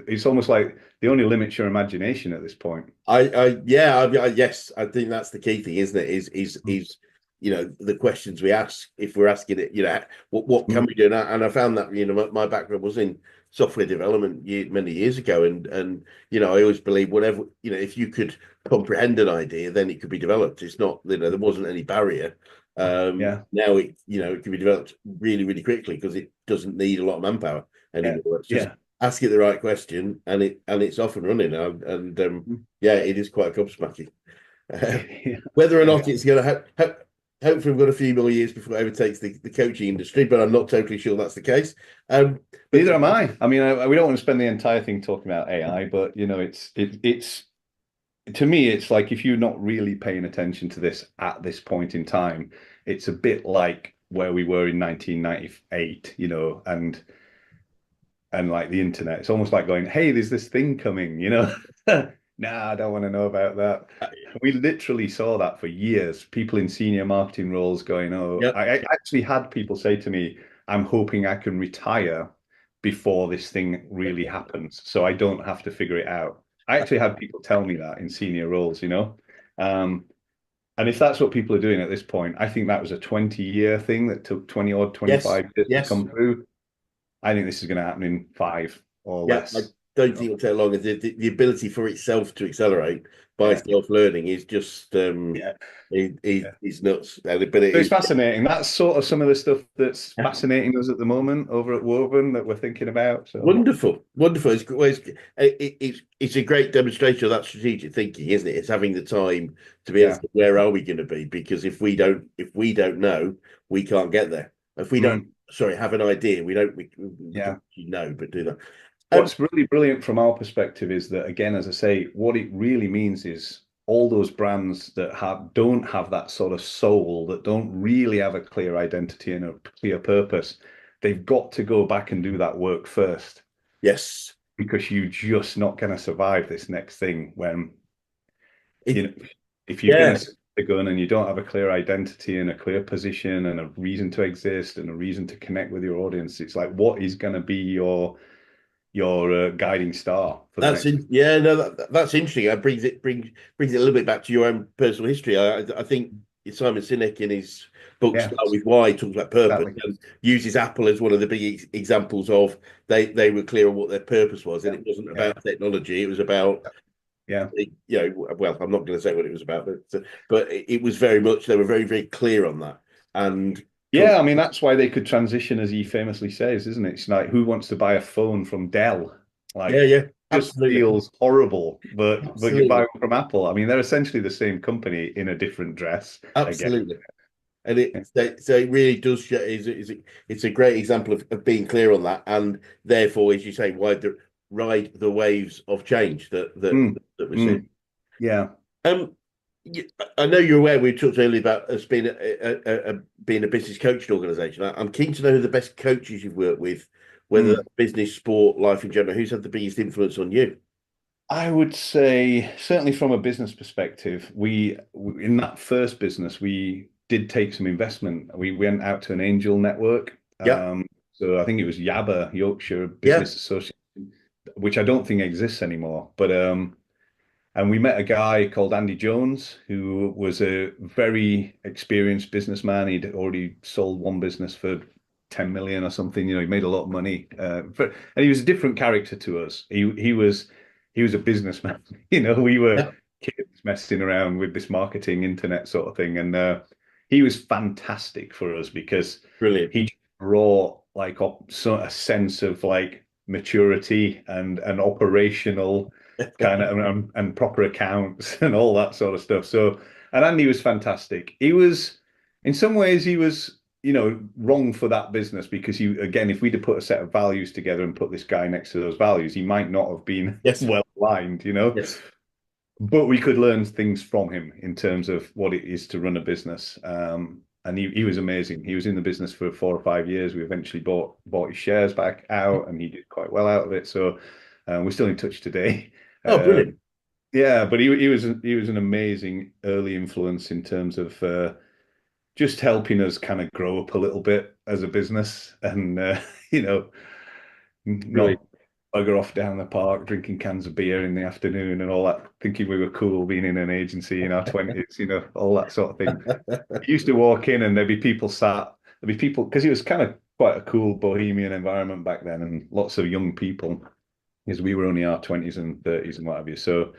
It's almost like the only limits your imagination at this point. Yeah, yes, I think that's the key thing, isn't it? Is the questions we ask if we're asking it, what can Mm. we do? And I found that my background was in software development many years ago, and I always believe whatever if you could comprehend an idea, then it could be developed. It's not there wasn't any barrier. Yeah, Now it can be developed really really quickly because it doesn't need a lot of manpower yeah, anymore. It's just yeah. ask it the right question and it's off and running. And Mm. yeah, it is quite gobsmacking. Yeah, Whether or yeah. not it's going to hopefully we've got a few more years before it overtakes the coaching industry, but I'm not totally sure that's the case. But Neither am I. I mean, we don't want to spend the entire thing talking about AI, but it's to me, it's like if you're not really paying attention to this at this point in time, it's a bit like where we were in 1998, and like the internet. It's almost like going, "Hey, there's this thing coming," Nah, I don't want to know about that. We literally saw that for years. People in senior marketing roles going, "Oh," yeah, I actually had people say to me, "I'm hoping I can retire before this thing really happens, so I don't have to figure it out." I actually had people tell me that in senior roles. Um, and if that's what people are doing at this point, I think that was a 20-year thing that took 20 odd, yes, 25 years to yes, come through. I think this is going to happen in 5 or yeah. I less. don't think it'll take long. The ability for itself to accelerate by Yeah, self-learning is just yeah, yeah. is nuts. But it So it's is. fascinating. That's sort of some of the stuff that's fascinating us at the moment over at Woven that we're thinking about. So Wonderful, wonderful. It's a great demonstration of that strategic thinking, isn't it? It's having the time to be able to yeah, say, where are we going to be? Because if we don't know, we can't get there. If we don't, mm, sorry, have an idea, we yeah. can know, but do that. Um, What's really brilliant from our perspective is that, again, as I say, what it really means is all those brands that don't have that sort of soul, that don't really have a clear identity and a clear purpose, they've got to go back and do that work first, yes, because you're just not going to survive this next thing when, you it, know, if you're going yeah, to stick the gun and you don't have a clear identity and a clear position and a reason to exist and a reason to connect with your audience, it's like, what is going to be your guiding star for the that's next? in, yeah, no, that's interesting. It brings it a little bit back to your own personal history. I think Simon Sinek in his book Yeah, Start with Why talks about purpose exactly. and uses Apple as one of the big examples of they were clear on what their purpose was, and Yeah, it wasn't yeah, about technology. It was about yeah. well, I'm not going to say what it was about, but it was very much they were very very clear on that. And Yeah, I mean, that's why they could transition, as he famously says, isn't it? It's like, who wants to buy a phone from Dell? yeah, Like, yeah, just Absolutely. feels horrible, but you buy Absolutely. them from Apple. I mean, they're essentially the same company in a different dress again. Absolutely. And so it really does show it's a great example of being clear on that, and therefore, as you say, ride the waves of change Mm, that we're seeing. mm, yeah. Um, I know you're aware we talked earlier about us being being a business coaching organisation. I'm keen to know who the best coaches you've worked with, whether Mm. that's business, sport, life in general. Who's had the biggest influence on you? I would say, certainly from a business perspective, in that first business, we did take some investment. We went out to an angel network. Yeah, So I think it was Yabba, Yorkshire yeah, Business Association, which I don't think exists anymore. But and we met a guy called Andy Jones, who was a very experienced businessman. He'd already sold one business for 10 million or something. He made a lot of money. And he was a different character to us. He was a businessman. We were yeah. kids messing around with this marketing internet sort of thing. And he was fantastic for us because Brilliant. he brought like a sense of like maturity and operational kind of and proper accounts and all that sort of stuff. So, and Andy was fantastic. In some ways, he was, wrong for that business because again, if we'd have put a set of values together and put this guy next to those values, he might not have been Yes, well aligned. yes. But we could learn things from him in terms of what it is to run a business. And he was amazing. He was in the business for 4 or 5 years. We eventually bought his shares back out, and he did quite well out of it. So we're still in touch today. Oh, Um, brilliant. yeah, but he was an amazing early influence in terms of just helping us kind of grow up a little bit as a business, and you know, not Brilliant. bugger off down the park drinking cans of beer in the afternoon and all that, thinking we were cool being in an agency in our 20s, all that sort of thing. He used to walk in and there'd be people because it was kind of quite a cool bohemian environment back then, and lots of young people because we were only our 20s and 30s and what have you. So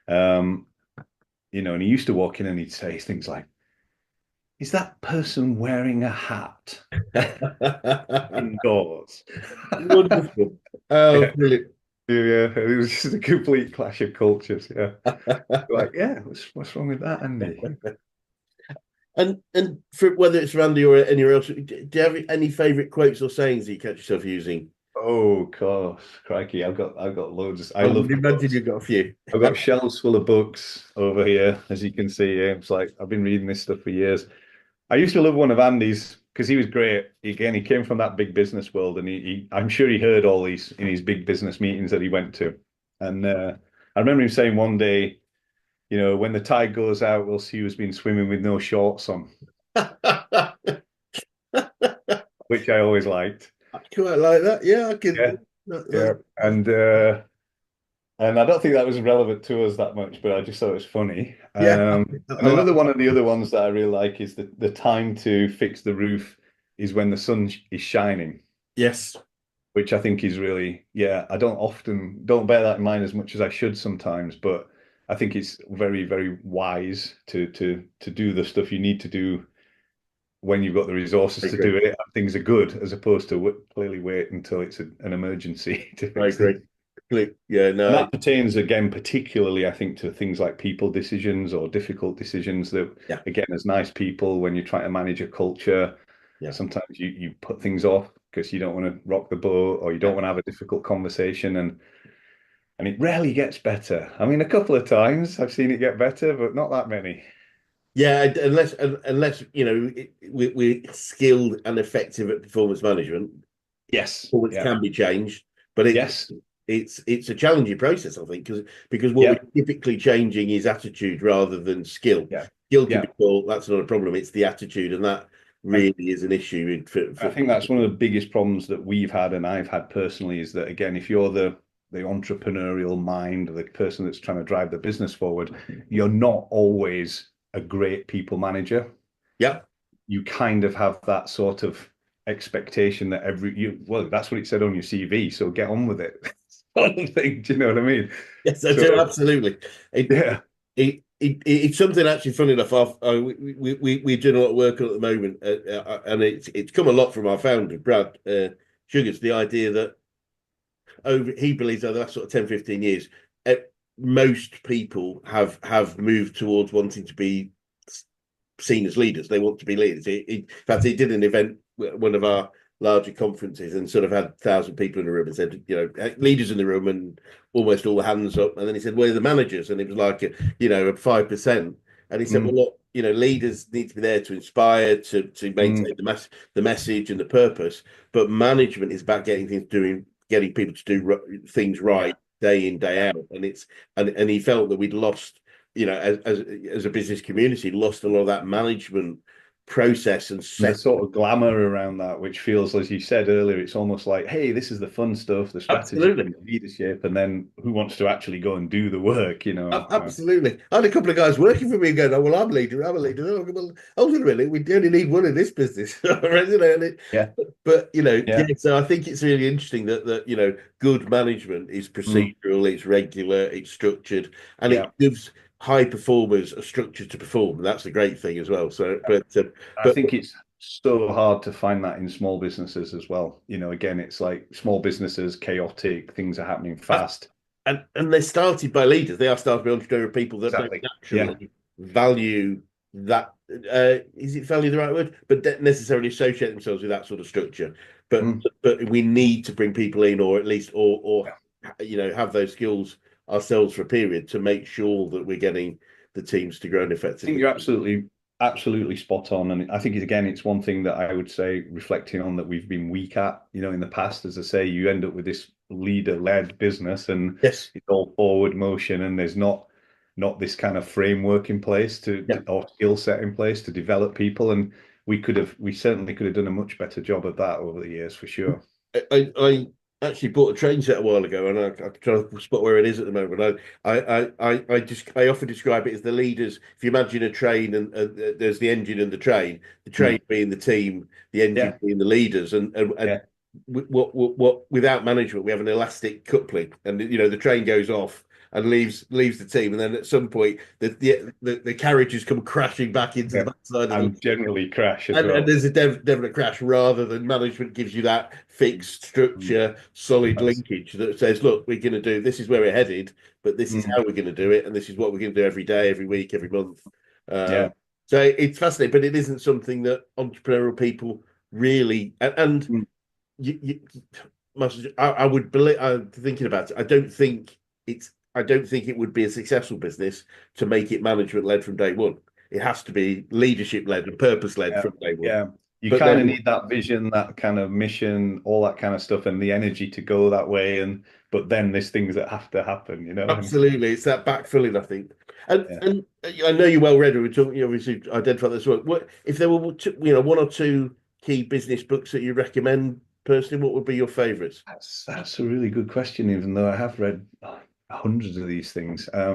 um, and he used to walk in and he'd say things like, "Is that person wearing a hat indoors?" Wonderful. Oh, Yeah, brilliant. yeah, it was just a complete clash of cultures. Yeah, like, yeah, what's wrong with that, Andy? And for whether it's Randy or anywhere else, do you have any favourite quotes or sayings that you catch yourself using? Oh gosh, crikey! I've got loads. I I love would imagine quotes. you've got a few. I've got shelves full of books over here, as you can see. It's like I've been reading this stuff for years. I used to love one of Andy's because he was great. Again, he came from that big business world, and I'm sure he heard all these in his big business meetings that he went to. And I remember him saying one day, when the tide goes out, we'll see who's been swimming with no shorts on, which I always liked. I quite like that. Yeah, I Yeah, can. yeah, and I don't think that was relevant to us that much, but I just thought it was funny. Yeah, And I like another one of the other ones that I really like is the time to fix the roof is when the sun is shining, yes. which I think is really, yeah, I don't bear that in mind as much as I should sometimes, but I think it's very, very wise to do the stuff you need to do when you've got the I resources to agree. do it and things are good, as opposed to clearly wait until it's an emergency to I fix things. agree. Yeah, And no, that pertains again, particularly, I think, to things like people decisions or difficult decisions that, yeah, again, as nice people, when you're trying to manage a culture, yeah, sometimes you put things off because you don't want to rock the boat or you don't yeah. want to have a difficult conversation. And it rarely gets better. I mean, a couple of times I've seen it get better, but not that many. Yeah, unless we're skilled and effective at performance management, Yes. performance Yeah. can be changed, but Yes. it's a challenging process, I think, because what Yeah. we're typically changing is attitude rather than skill. Yeah. Skill can Yeah. be taught, that's not a problem. It's the attitude, and that And really is an issue I think that's one of the biggest problems that we've had and I've had personally is that, again, if you're the entrepreneurial mind, the person that's trying to drive the business forward, you're not always a great people manager. yeah. You kind of have that sort of expectation that well, that's what it said on your CV, so get on with it. Sort of thing. Do you know what I mean? Yes, I So do absolutely. It, yeah. it's something actually funny enough. We're doing a lot of work on it at the moment, and it's come a lot from our founder, Brad Sugars. The idea that over, he believes over the last sort of 10, 15 years, eh, most people have moved towards wanting to be seen as leaders. They want to be leaders. In fact, he did an event, one of our larger conferences, and sort of had 1,000 people in the room and said, leaders in the room, and almost all the hands up. And then he said, "Where are the managers?" And it was like, 5%. And he said, "Well, Mm. look, leaders need to be there to inspire, to Mm. maintain the message and the purpose. But management is about getting people to do things Yeah. right day in, day out." And and he felt that we'd lost, as a business community, lost a lot of that management process and And the set. sort of glamour around that, which feels, as you said earlier, it's almost like, hey, this is the fun stuff, the strategy Absolutely. and the leadership, and then who wants to actually go and do the work, you know? Absolutely. I had a couple of guys working for me going, "Oh, well, I'm a leader." Oh, well, hold on a minute, we only need one in this business. Yeah, But, yeah, yeah. so I think it's really interesting that, good management is Mm. procedural, it's regular, it's structured, and it Yeah. gives high performers a structure to perform. And that's a great thing as well. So, I but think it's so hard to find that in small businesses as well. You know, again, it's like small businesses, chaotic, things are happening fast. and they're started by leaders. They are started by entrepreneurial people that don't Exactly. Yeah. naturally value that. Is it value the right word? But don't necessarily associate themselves with that sort of structure. But Mm. but we need to bring people in, or at least, or Yeah. have those skills ourselves for a period to make sure that we're getting the teams to grow and I think effectively. you're absolutely spot on. And I think again, it's one thing that I would say, reflecting on that we've been weak at, in the past, as I say, you end up with this leader-led business and Yes. it's all forward motion and there's not this kind of framework in place Yeah. or skill set in place to develop people. And we certainly could have done a much better job of that over the years for sure. I actually bought a train set a while ago, and I'm trying to spot where it is at the moment. I often describe it as the leaders. If you imagine a train, and there's the engine and the train Mm. being the team, the engine Yeah, being the leaders, and yeah, what without management we have an elastic coupling, and the train goes off and leaves the team, and then at some point the carriages come crashing back into the yeah. backside of the, And generally crash as and well. there's a definite crash, rather than management gives you that fixed Mm. structure, solid That's, linkage that says, "Look, we're going to do this is where we're headed, but this is mm, how we're going to do it, and this is what we're going to do every day, every week, every month." yeah. So it's fascinating, but it isn't something that entrepreneurial people really, and Mm. you I would believe, thinking about it, I don't think it would be a successful business to make it management led from day one. It has to be leadership led and purpose led Yeah, from day one. yeah. You But kind of then, need that vision, that kind of mission, all that kind of stuff, and the energy to go that way. But then there's things that have to happen, And absolutely, it's that backfilling, I think. And yeah, and I know you're well read. We're talking, you obviously identify this work. What if there were one or two key business books that you recommend personally? What would be your favourites? that's a really good question. Even though I have read hundreds of these things, I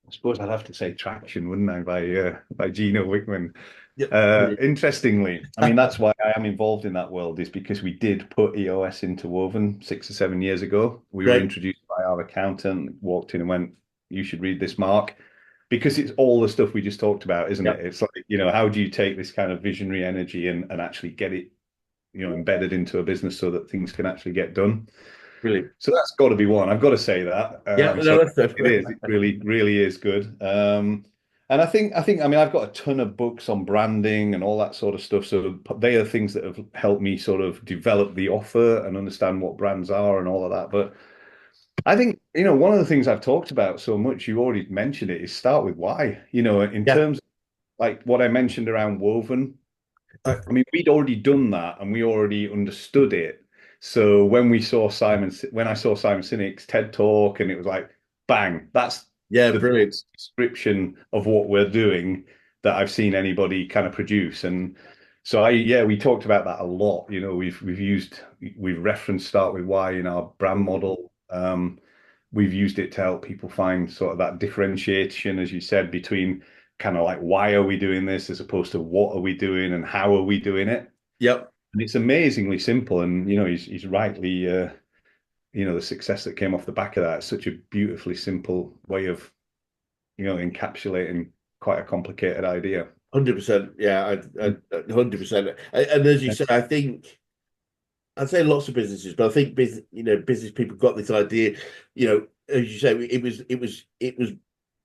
suppose I'd have to say Traction, wouldn't I, by Gino Wickman. Yep. Interestingly, I mean, that's why I am involved in that world, is because we did put EOS into Woven 6 or 7 years ago. We were Great. introduced by our accountant, walked in and went, "You should read this, Mark," because it's all the stuff we just talked about, isn't it? Yep. It's like, how do you take this kind of visionary energy and actually get it, embedded into a business so that things can actually get done. Brilliant. So that's got to be one. I've got to say that. Yeah. So No, that's it is. It really, really is good. And I mean, I've got a ton of books on branding and all that sort of stuff. So they are things that have helped me sort of develop the offer and understand what brands are and all of that. But I think, one of the things I've talked about so much, you already mentioned it, is start with why. In yeah. terms of like what I mentioned around Woven, I mean, we'd already done that and we already understood it. So when I saw Simon Sinek's TED Talk, and it was like, bang, that's Yeah. the Brilliant. best description of what we're doing that I've seen anybody kind of produce. And so yeah, we talked about that a lot. We've referenced Start With Why in our brand model. We've used it to help people find sort of that differentiation, as you said, between kind of like, why are we doing this, as opposed to what are we doing and how are we doing it. Yep. And it's amazingly simple. And he's rightly, the success that came off the back of that. It's such a beautifully simple way of encapsulating quite a complicated idea. 100%. Yeah. 100%. And as you say, I think I'd say lots of businesses, but I think business people got this idea, as you say, it was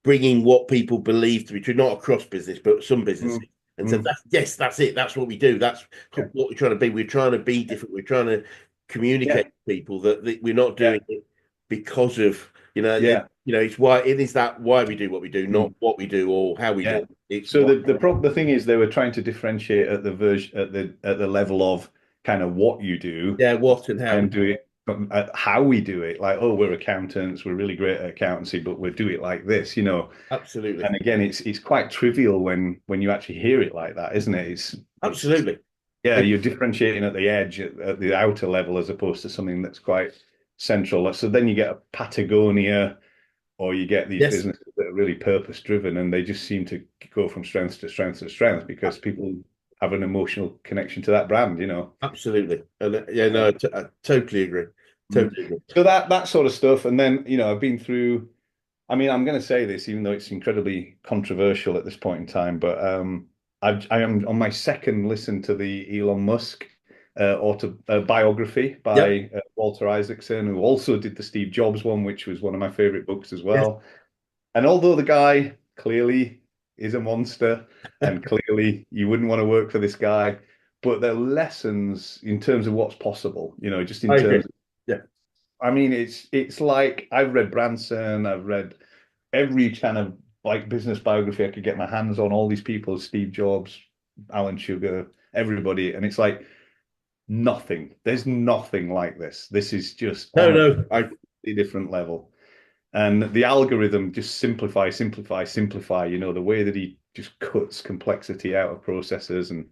bringing what people believe to be true, not across business, but some businesses, Mm, and said, mm, yes, that's it, that's what we do, that's yeah, what we're trying to be. We're trying to be different. We're trying to communicate yeah, to people that we're not yeah, doing it because of yeah. it's why it is that why we do what we do, not Mm. what we do or how we do Yeah. it. It's So why. the thing is they were trying to differentiate at the version at the level of kind of what you do Yeah, what and how. and do it how we do it. Like, oh, we're accountants, we're really great at accountancy, but we do it like this, you know. Absolutely. And again, it's quite trivial when you actually hear it like that, isn't it? It's Absolutely. yeah, you're differentiating at the edge, at the outer level, as opposed to something that's quite central. So then you get a Patagonia or you get these Yes, businesses that are really purpose driven and they just seem to go from strength to strength to strength because people have an emotional connection to that brand, you know. absolutely. And yeah, Yeah. no, I totally agree. Mm. Totally agree. So that sort of stuff, and then I've been through. I mean, I'm going to say this, even though it's incredibly controversial at this point in time, but I am on my second listen to the Elon Musk biography Yep. by Walter Isaacson, who also did the Steve Jobs one, which was one of my favorite books as Yes. well. And although the guy clearly is a monster and clearly you wouldn't want to work for this guy, but the lessons in terms of what's possible, just in I agree. terms of, Yeah. I mean, it's like I've read Branson, I've read every kind of like business biography I could get my hands on, all these people, Steve Jobs, Alan Sugar, everybody, and it's like nothing. There's nothing like this. This is just No, on a no. completely different level. And the algorithm just simplify, simplify, simplify. The way that he just cuts complexity out of processes and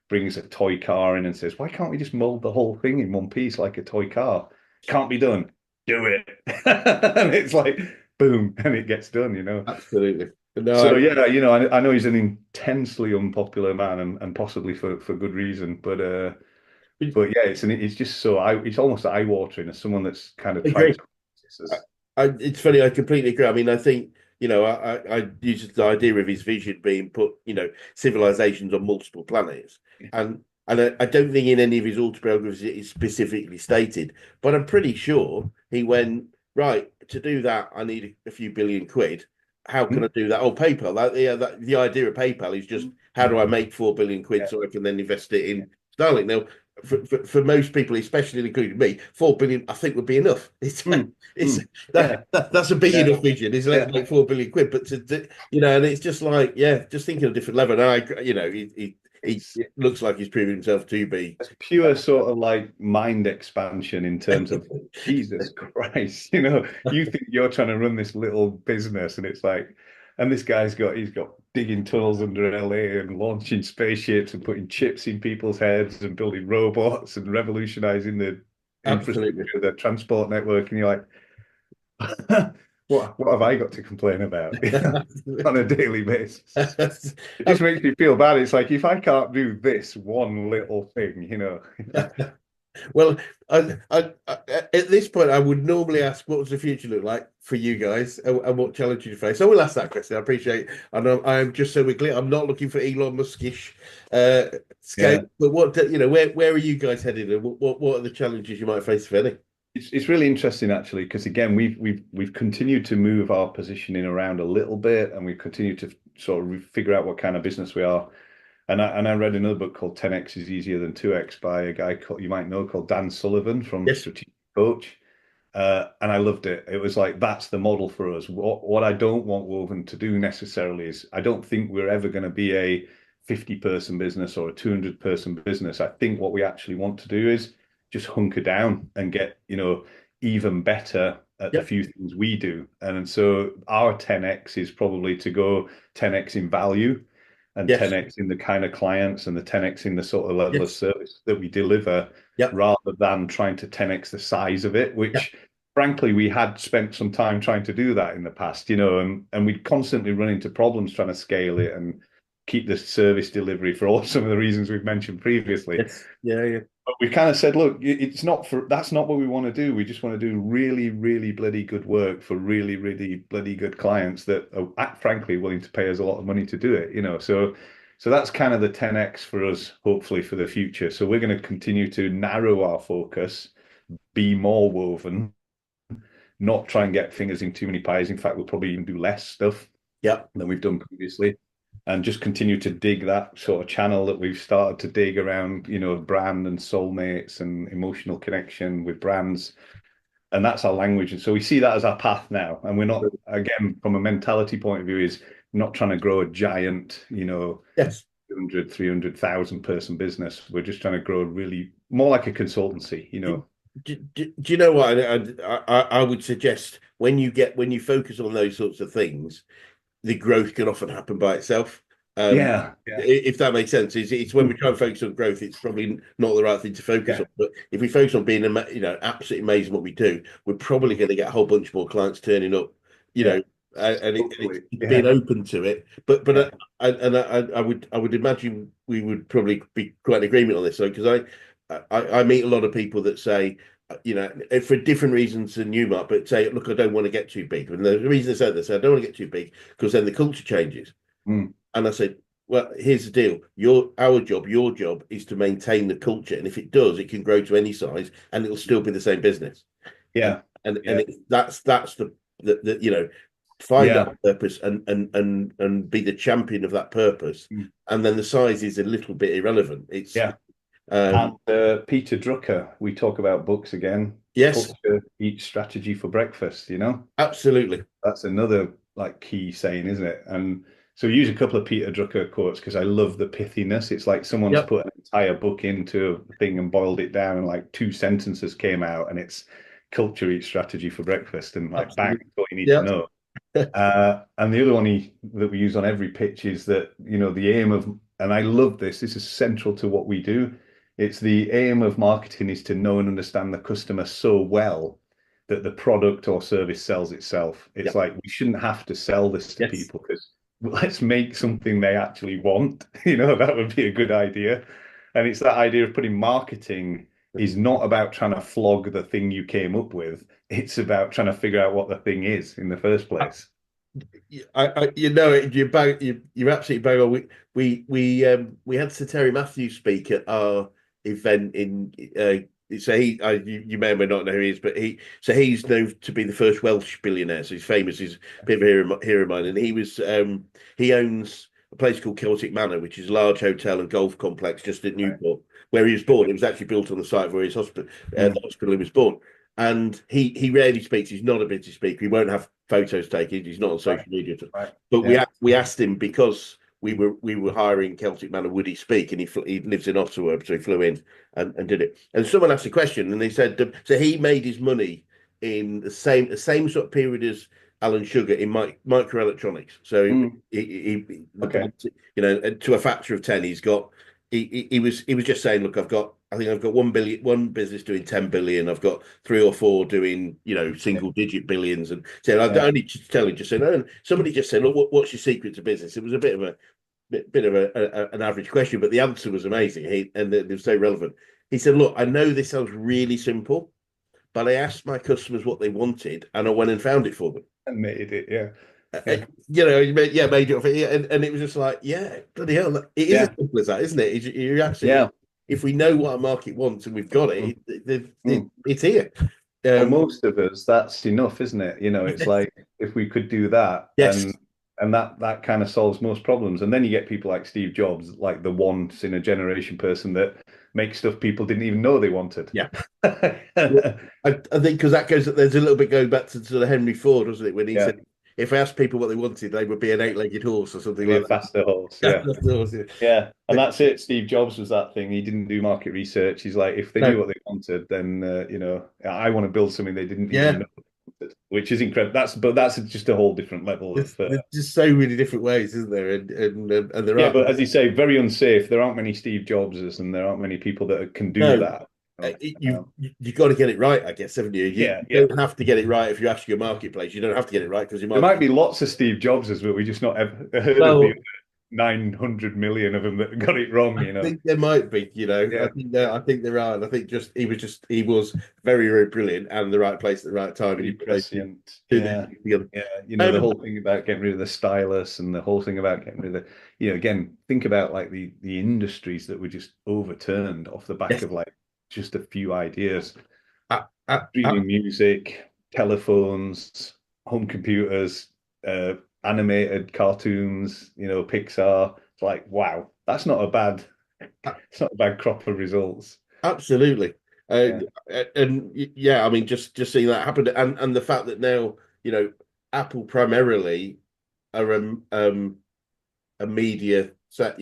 brings a toy car in and says, why can't we just mold the whole thing in one piece like a toy car? Can't be done. Do it. And it's like, boom, and it gets done. Absolutely. No, So yeah, I know he's an intensely unpopular man and possibly for good reason, but I but yeah, it's just it's almost eye-watering as someone that's kind of tried agree. to I, it's funny. I completely agree. I mean, I think I use the idea of his vision being put, civilizations on multiple planets, and I don't think in any of his autobiographies it is specifically stated, but I'm pretty sure he went right to do that. I need a few billion quid. How can I do that? Oh, PayPal. The idea of PayPal is just how do I make 4 billion quid Yeah. so I can then invest it in Starlink. Now, for most people, especially including me, 4 billion I think would be enough. Mm, It's mm. Yeah, that's a big yeah, enough vision. Is let's yeah. make 4 billion quid, but and it's just like just thinking of a different level. And he It's it looks like he's proving himself to be. it's pure sort of like mind expansion in terms of Jesus Christ. You think you're trying to run this little business, and it's like, and this he's got digging tunnels under LA and launching spaceships and putting chips in people's heads and building robots and revolutionizing the Absolutely. infrastructure, the transport network, and you're like, what have I got to complain about on a daily basis? It just makes me feel bad. It's like if I can't do this one little thing. Well, at this point, I would normally ask, what does the future look like for you guys, and what challenges you face? I will ask that question. I appreciate, and I'm just so we're clear. I'm not looking for Elon Muskish scale, Yeah. but where are you guys headed, and what are the challenges you might face, if any? It's really interesting actually because again we've continued to move our positioning around a little bit and we've continued to sort of figure out what kind of business we are. And I read another book called 10x is easier than 2x by a guy you might know called Dan Sullivan from Yes, Strategic Coach. And I loved it. It was like that's the model for us. What I don't want Woven to do necessarily is I don't think we're ever going to be a 50-person business or a 200-person business. I think what we actually want to do is just hunker down and get, even better at the yep, few things we do. And so our 10x is probably to go 10x in value and yes, 10x in the kind of clients and the 10x in the sort of level of yes, service that we deliver yep, rather than trying to 10x the size of it, yep, which frankly we had spent some time trying to do that in the past, and we'd constantly run into problems trying to scale it and keep the service delivery for all some of the reasons we've mentioned previously. yes, yeah, yeah, But we kind of said, look, it's not that's not what we want to do. We just want to do really, really bloody good work for really, really bloody good clients that are frankly willing to pay us a lot of money to do it. So So that's kind of the 10x for us, hopefully, for the future. So we're going to continue to narrow our focus, be more woven, not try and get fingers in too many pies. In fact, we'll probably even do less stuff Yeah. than we've done previously, and just continue to dig that sort of channel that we've started to dig around, brand and soulmates and emotional connection with brands. And that's our language. And so we see that as our path now. And we're not, again, from a mentality point of view, is not trying to grow a giant, Yes. 200, 300,000 person business. We're just trying to grow really more like a consultancy, Do you know what? I would suggest when you focus on those sorts of things, the growth can often happen by itself. Yeah, yeah, If that makes sense, it's when we try and focus on growth, it's probably not the right thing to focus yeah, on. But if we focus on being, absolutely amazing what we do, we're probably going to get a whole bunch more clients turning up, you yeah. know, and Hopefully, it's being yeah, open to it. But yeah, I would imagine we would probably be quite in agreement on this, though, because I meet a lot of people that say, for different reasons than you, Mark, but say, look, I don't want to get too big. And the reason they say this, I don't want to get too big because then the culture changes. mm, And I said, well, here's the deal. Your job is to maintain the culture. And if it does, it can grow to any size and it'll still be the same business. And yeah, yeah, that's the find yeah. that purpose and be the champion of that purpose. Mm, And then the size is a little bit irrelevant. It's yeah. And um Peter Drucker, we talk about books again. yes, Culture eats strategy for breakfast, absolutely. That's another like key saying, isn't it? And so we use a couple of Peter Drucker quotes because I love the pithiness. It's like someone's Yep. put an entire book into a thing and boiled it down, and like two sentences came out, and it's culture eats strategy for breakfast, and like bang, Absolutely. that's all you need to Yeah. know. And the other one that we use on every pitch is that, the aim of, and I love this, this is central to what we do. It's the aim of marketing is to know and understand the customer so well that the product or service sells itself. Yeah. It's like we shouldn't have to sell this to Yes. people because let's make something they actually want. That would be a good idea. And it's that idea of putting marketing is not about trying to flog the thing you came up with. It's about trying to figure out what the thing is in the first place. You're absolutely bang on. We had Sir Terry Matthews speak at our event in so you may or may not know who he is, but he's known to be the first Welsh billionaire. So he's famous. He's a bit of a hero of mine, and he owns a place called Celtic Manor, which is a large hotel and golf complex just at Right. Newport, where he was born. It was actually built on the site where his hospital, the Mm, hospital he was born. And he rarely speaks. He's not a British speaker. He won't have photos taken. He's not on right. social media. Right. But Yeah. we asked him because we were hiring Celtic Manor. Would he speak? And he lives in Ottawa, so he flew in and did it. And someone asked a question, and they said so he made his money in the same sort of period as Alan Sugar in microelectronics. So Mm, okay. to a factor of 10, he's got. He was just saying, look, I've got 1 billion, one business doing 10 billion. I've got three or four doing, Yeah. single digit billions. And so I Yeah. only just tell just saying, oh, somebody just said, look, what's your secret to business? It was a bit of an average question, but the answer was amazing. And it was so relevant. He said, look, I know this sounds really simple, but I asked my customers what they wanted and I went and found it for them. And made it. Yeah. Uh, uh, Yeah. made it off it, and it was just like, yeah, bloody hell, it is as Yeah. simple as that, isn't it? You're absolutely, Yeah. if we know what our market wants and we've got Mm, it, mm. it's here. For Um, most of us, that's enough, isn't it? It's like if we could do that yes, and that kind of solves most problems. And then you get people like Steve Jobs, like the once in a generation person that makes stuff people didn't even know they wanted. yeah. Well, I think because there's a little bit going back to sort of Henry Ford, wasn't it, when he Yeah. said, if I asked people what they wanted, they would be an eight-legged horse or something Be a like faster horse. that. Yeah. Yeah. And But that's it. Steve Jobs was that thing. He didn't do market research. He's like, if they no, knew what they wanted, then I want to build something they didn't even yeah, know, which is incredible. That's just a whole different level of there's just so many different ways, isn't there? And there yeah, are but as you say, very unsafe. There aren't many Steve Jobses, and there aren't many people that can do no. that. You've got to get it right, I guess, haven't you? You Yeah, yeah. don't have to get it right if you ask your marketplace. You don't have to get it right because you There might. might be lots of Steve Jobses, but we just not ever heard of Well, the. 900 million of them that got it wrong, I think there might be, Yeah, I think there are, and I think he was very, very brilliant and the right place at the right time, and pretty he put those prescient. two things Yeah. together. Yeah. The Um, whole thing about getting rid of the stylus and the whole thing about getting rid of again, think about like the industries that were just overturned off the back yes, of like just a few ideas. uh, uh, uh, Streaming music, telephones, home computers, animated cartoons, Pixar. It's like, wow, it's not a bad crop of results. absolutely. Uh, Yeah. and yeah, I mean, just seeing that happen, and the fact that now, Apple primarily are a media Yeah.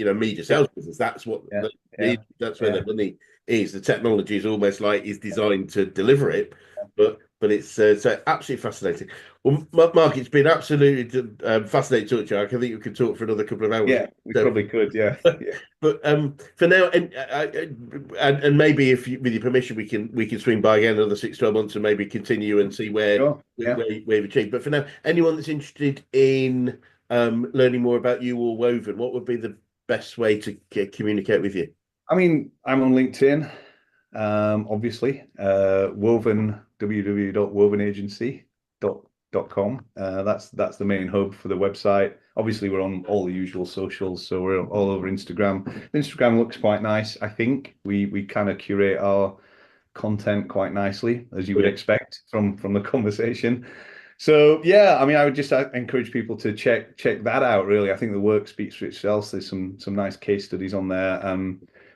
sales business. That's what Yeah. Yeah. that's where Yeah. their money is. The technology is almost like is designed to deliver it, but it's so absolutely fascinating. Well, Mark, it's been absolutely fascinating to talk to you. I think we could talk for another couple of hours. Yeah. We So, probably could. Yeah. Yeah. but for now, and maybe if you, with your permission, we can swing by again another 6 to 12 months and maybe continue and see Sure. Yeah. where you've achieved. But for now, anyone that's interested in learning more about you or Woven, what would be the best way to communicate with you? I mean, I'm on LinkedIn, obviously. Woven, www.wovenagency.com. That's the main hub for the website. Obviously, we're on all the usual socials, so we're all over Instagram. Instagram looks quite nice. I think we kind of curate our content quite nicely, as you would Brilliant. expect from the conversation. So yeah, I mean, I would just encourage people to check that out. Really, I think the work speaks for itself. There's some nice case studies on there.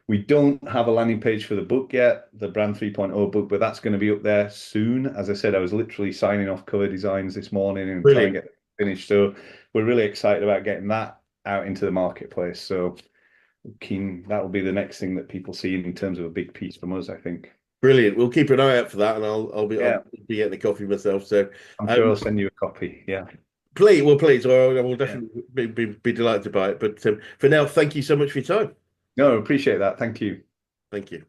We don't have a landing page for the book yet, the Brand 3.0 book, but that's going to be up there soon. As I said, I was literally signing off cover designs this morning and trying to Brilliant. get it finished. So we're really excited about getting that out into the marketplace. So keen, that will be the next thing that people see in terms of a big piece from us, I think. Brilliant. We'll keep an eye out for that, and Yeah, I'll be getting a coffee myself. So, I'm sure um, I'll send you a copy. Yeah. please, I will Yeah. definitely be delighted to buy it. But for now, thank you so much for your time. No, appreciate that. Thank you. Thank you.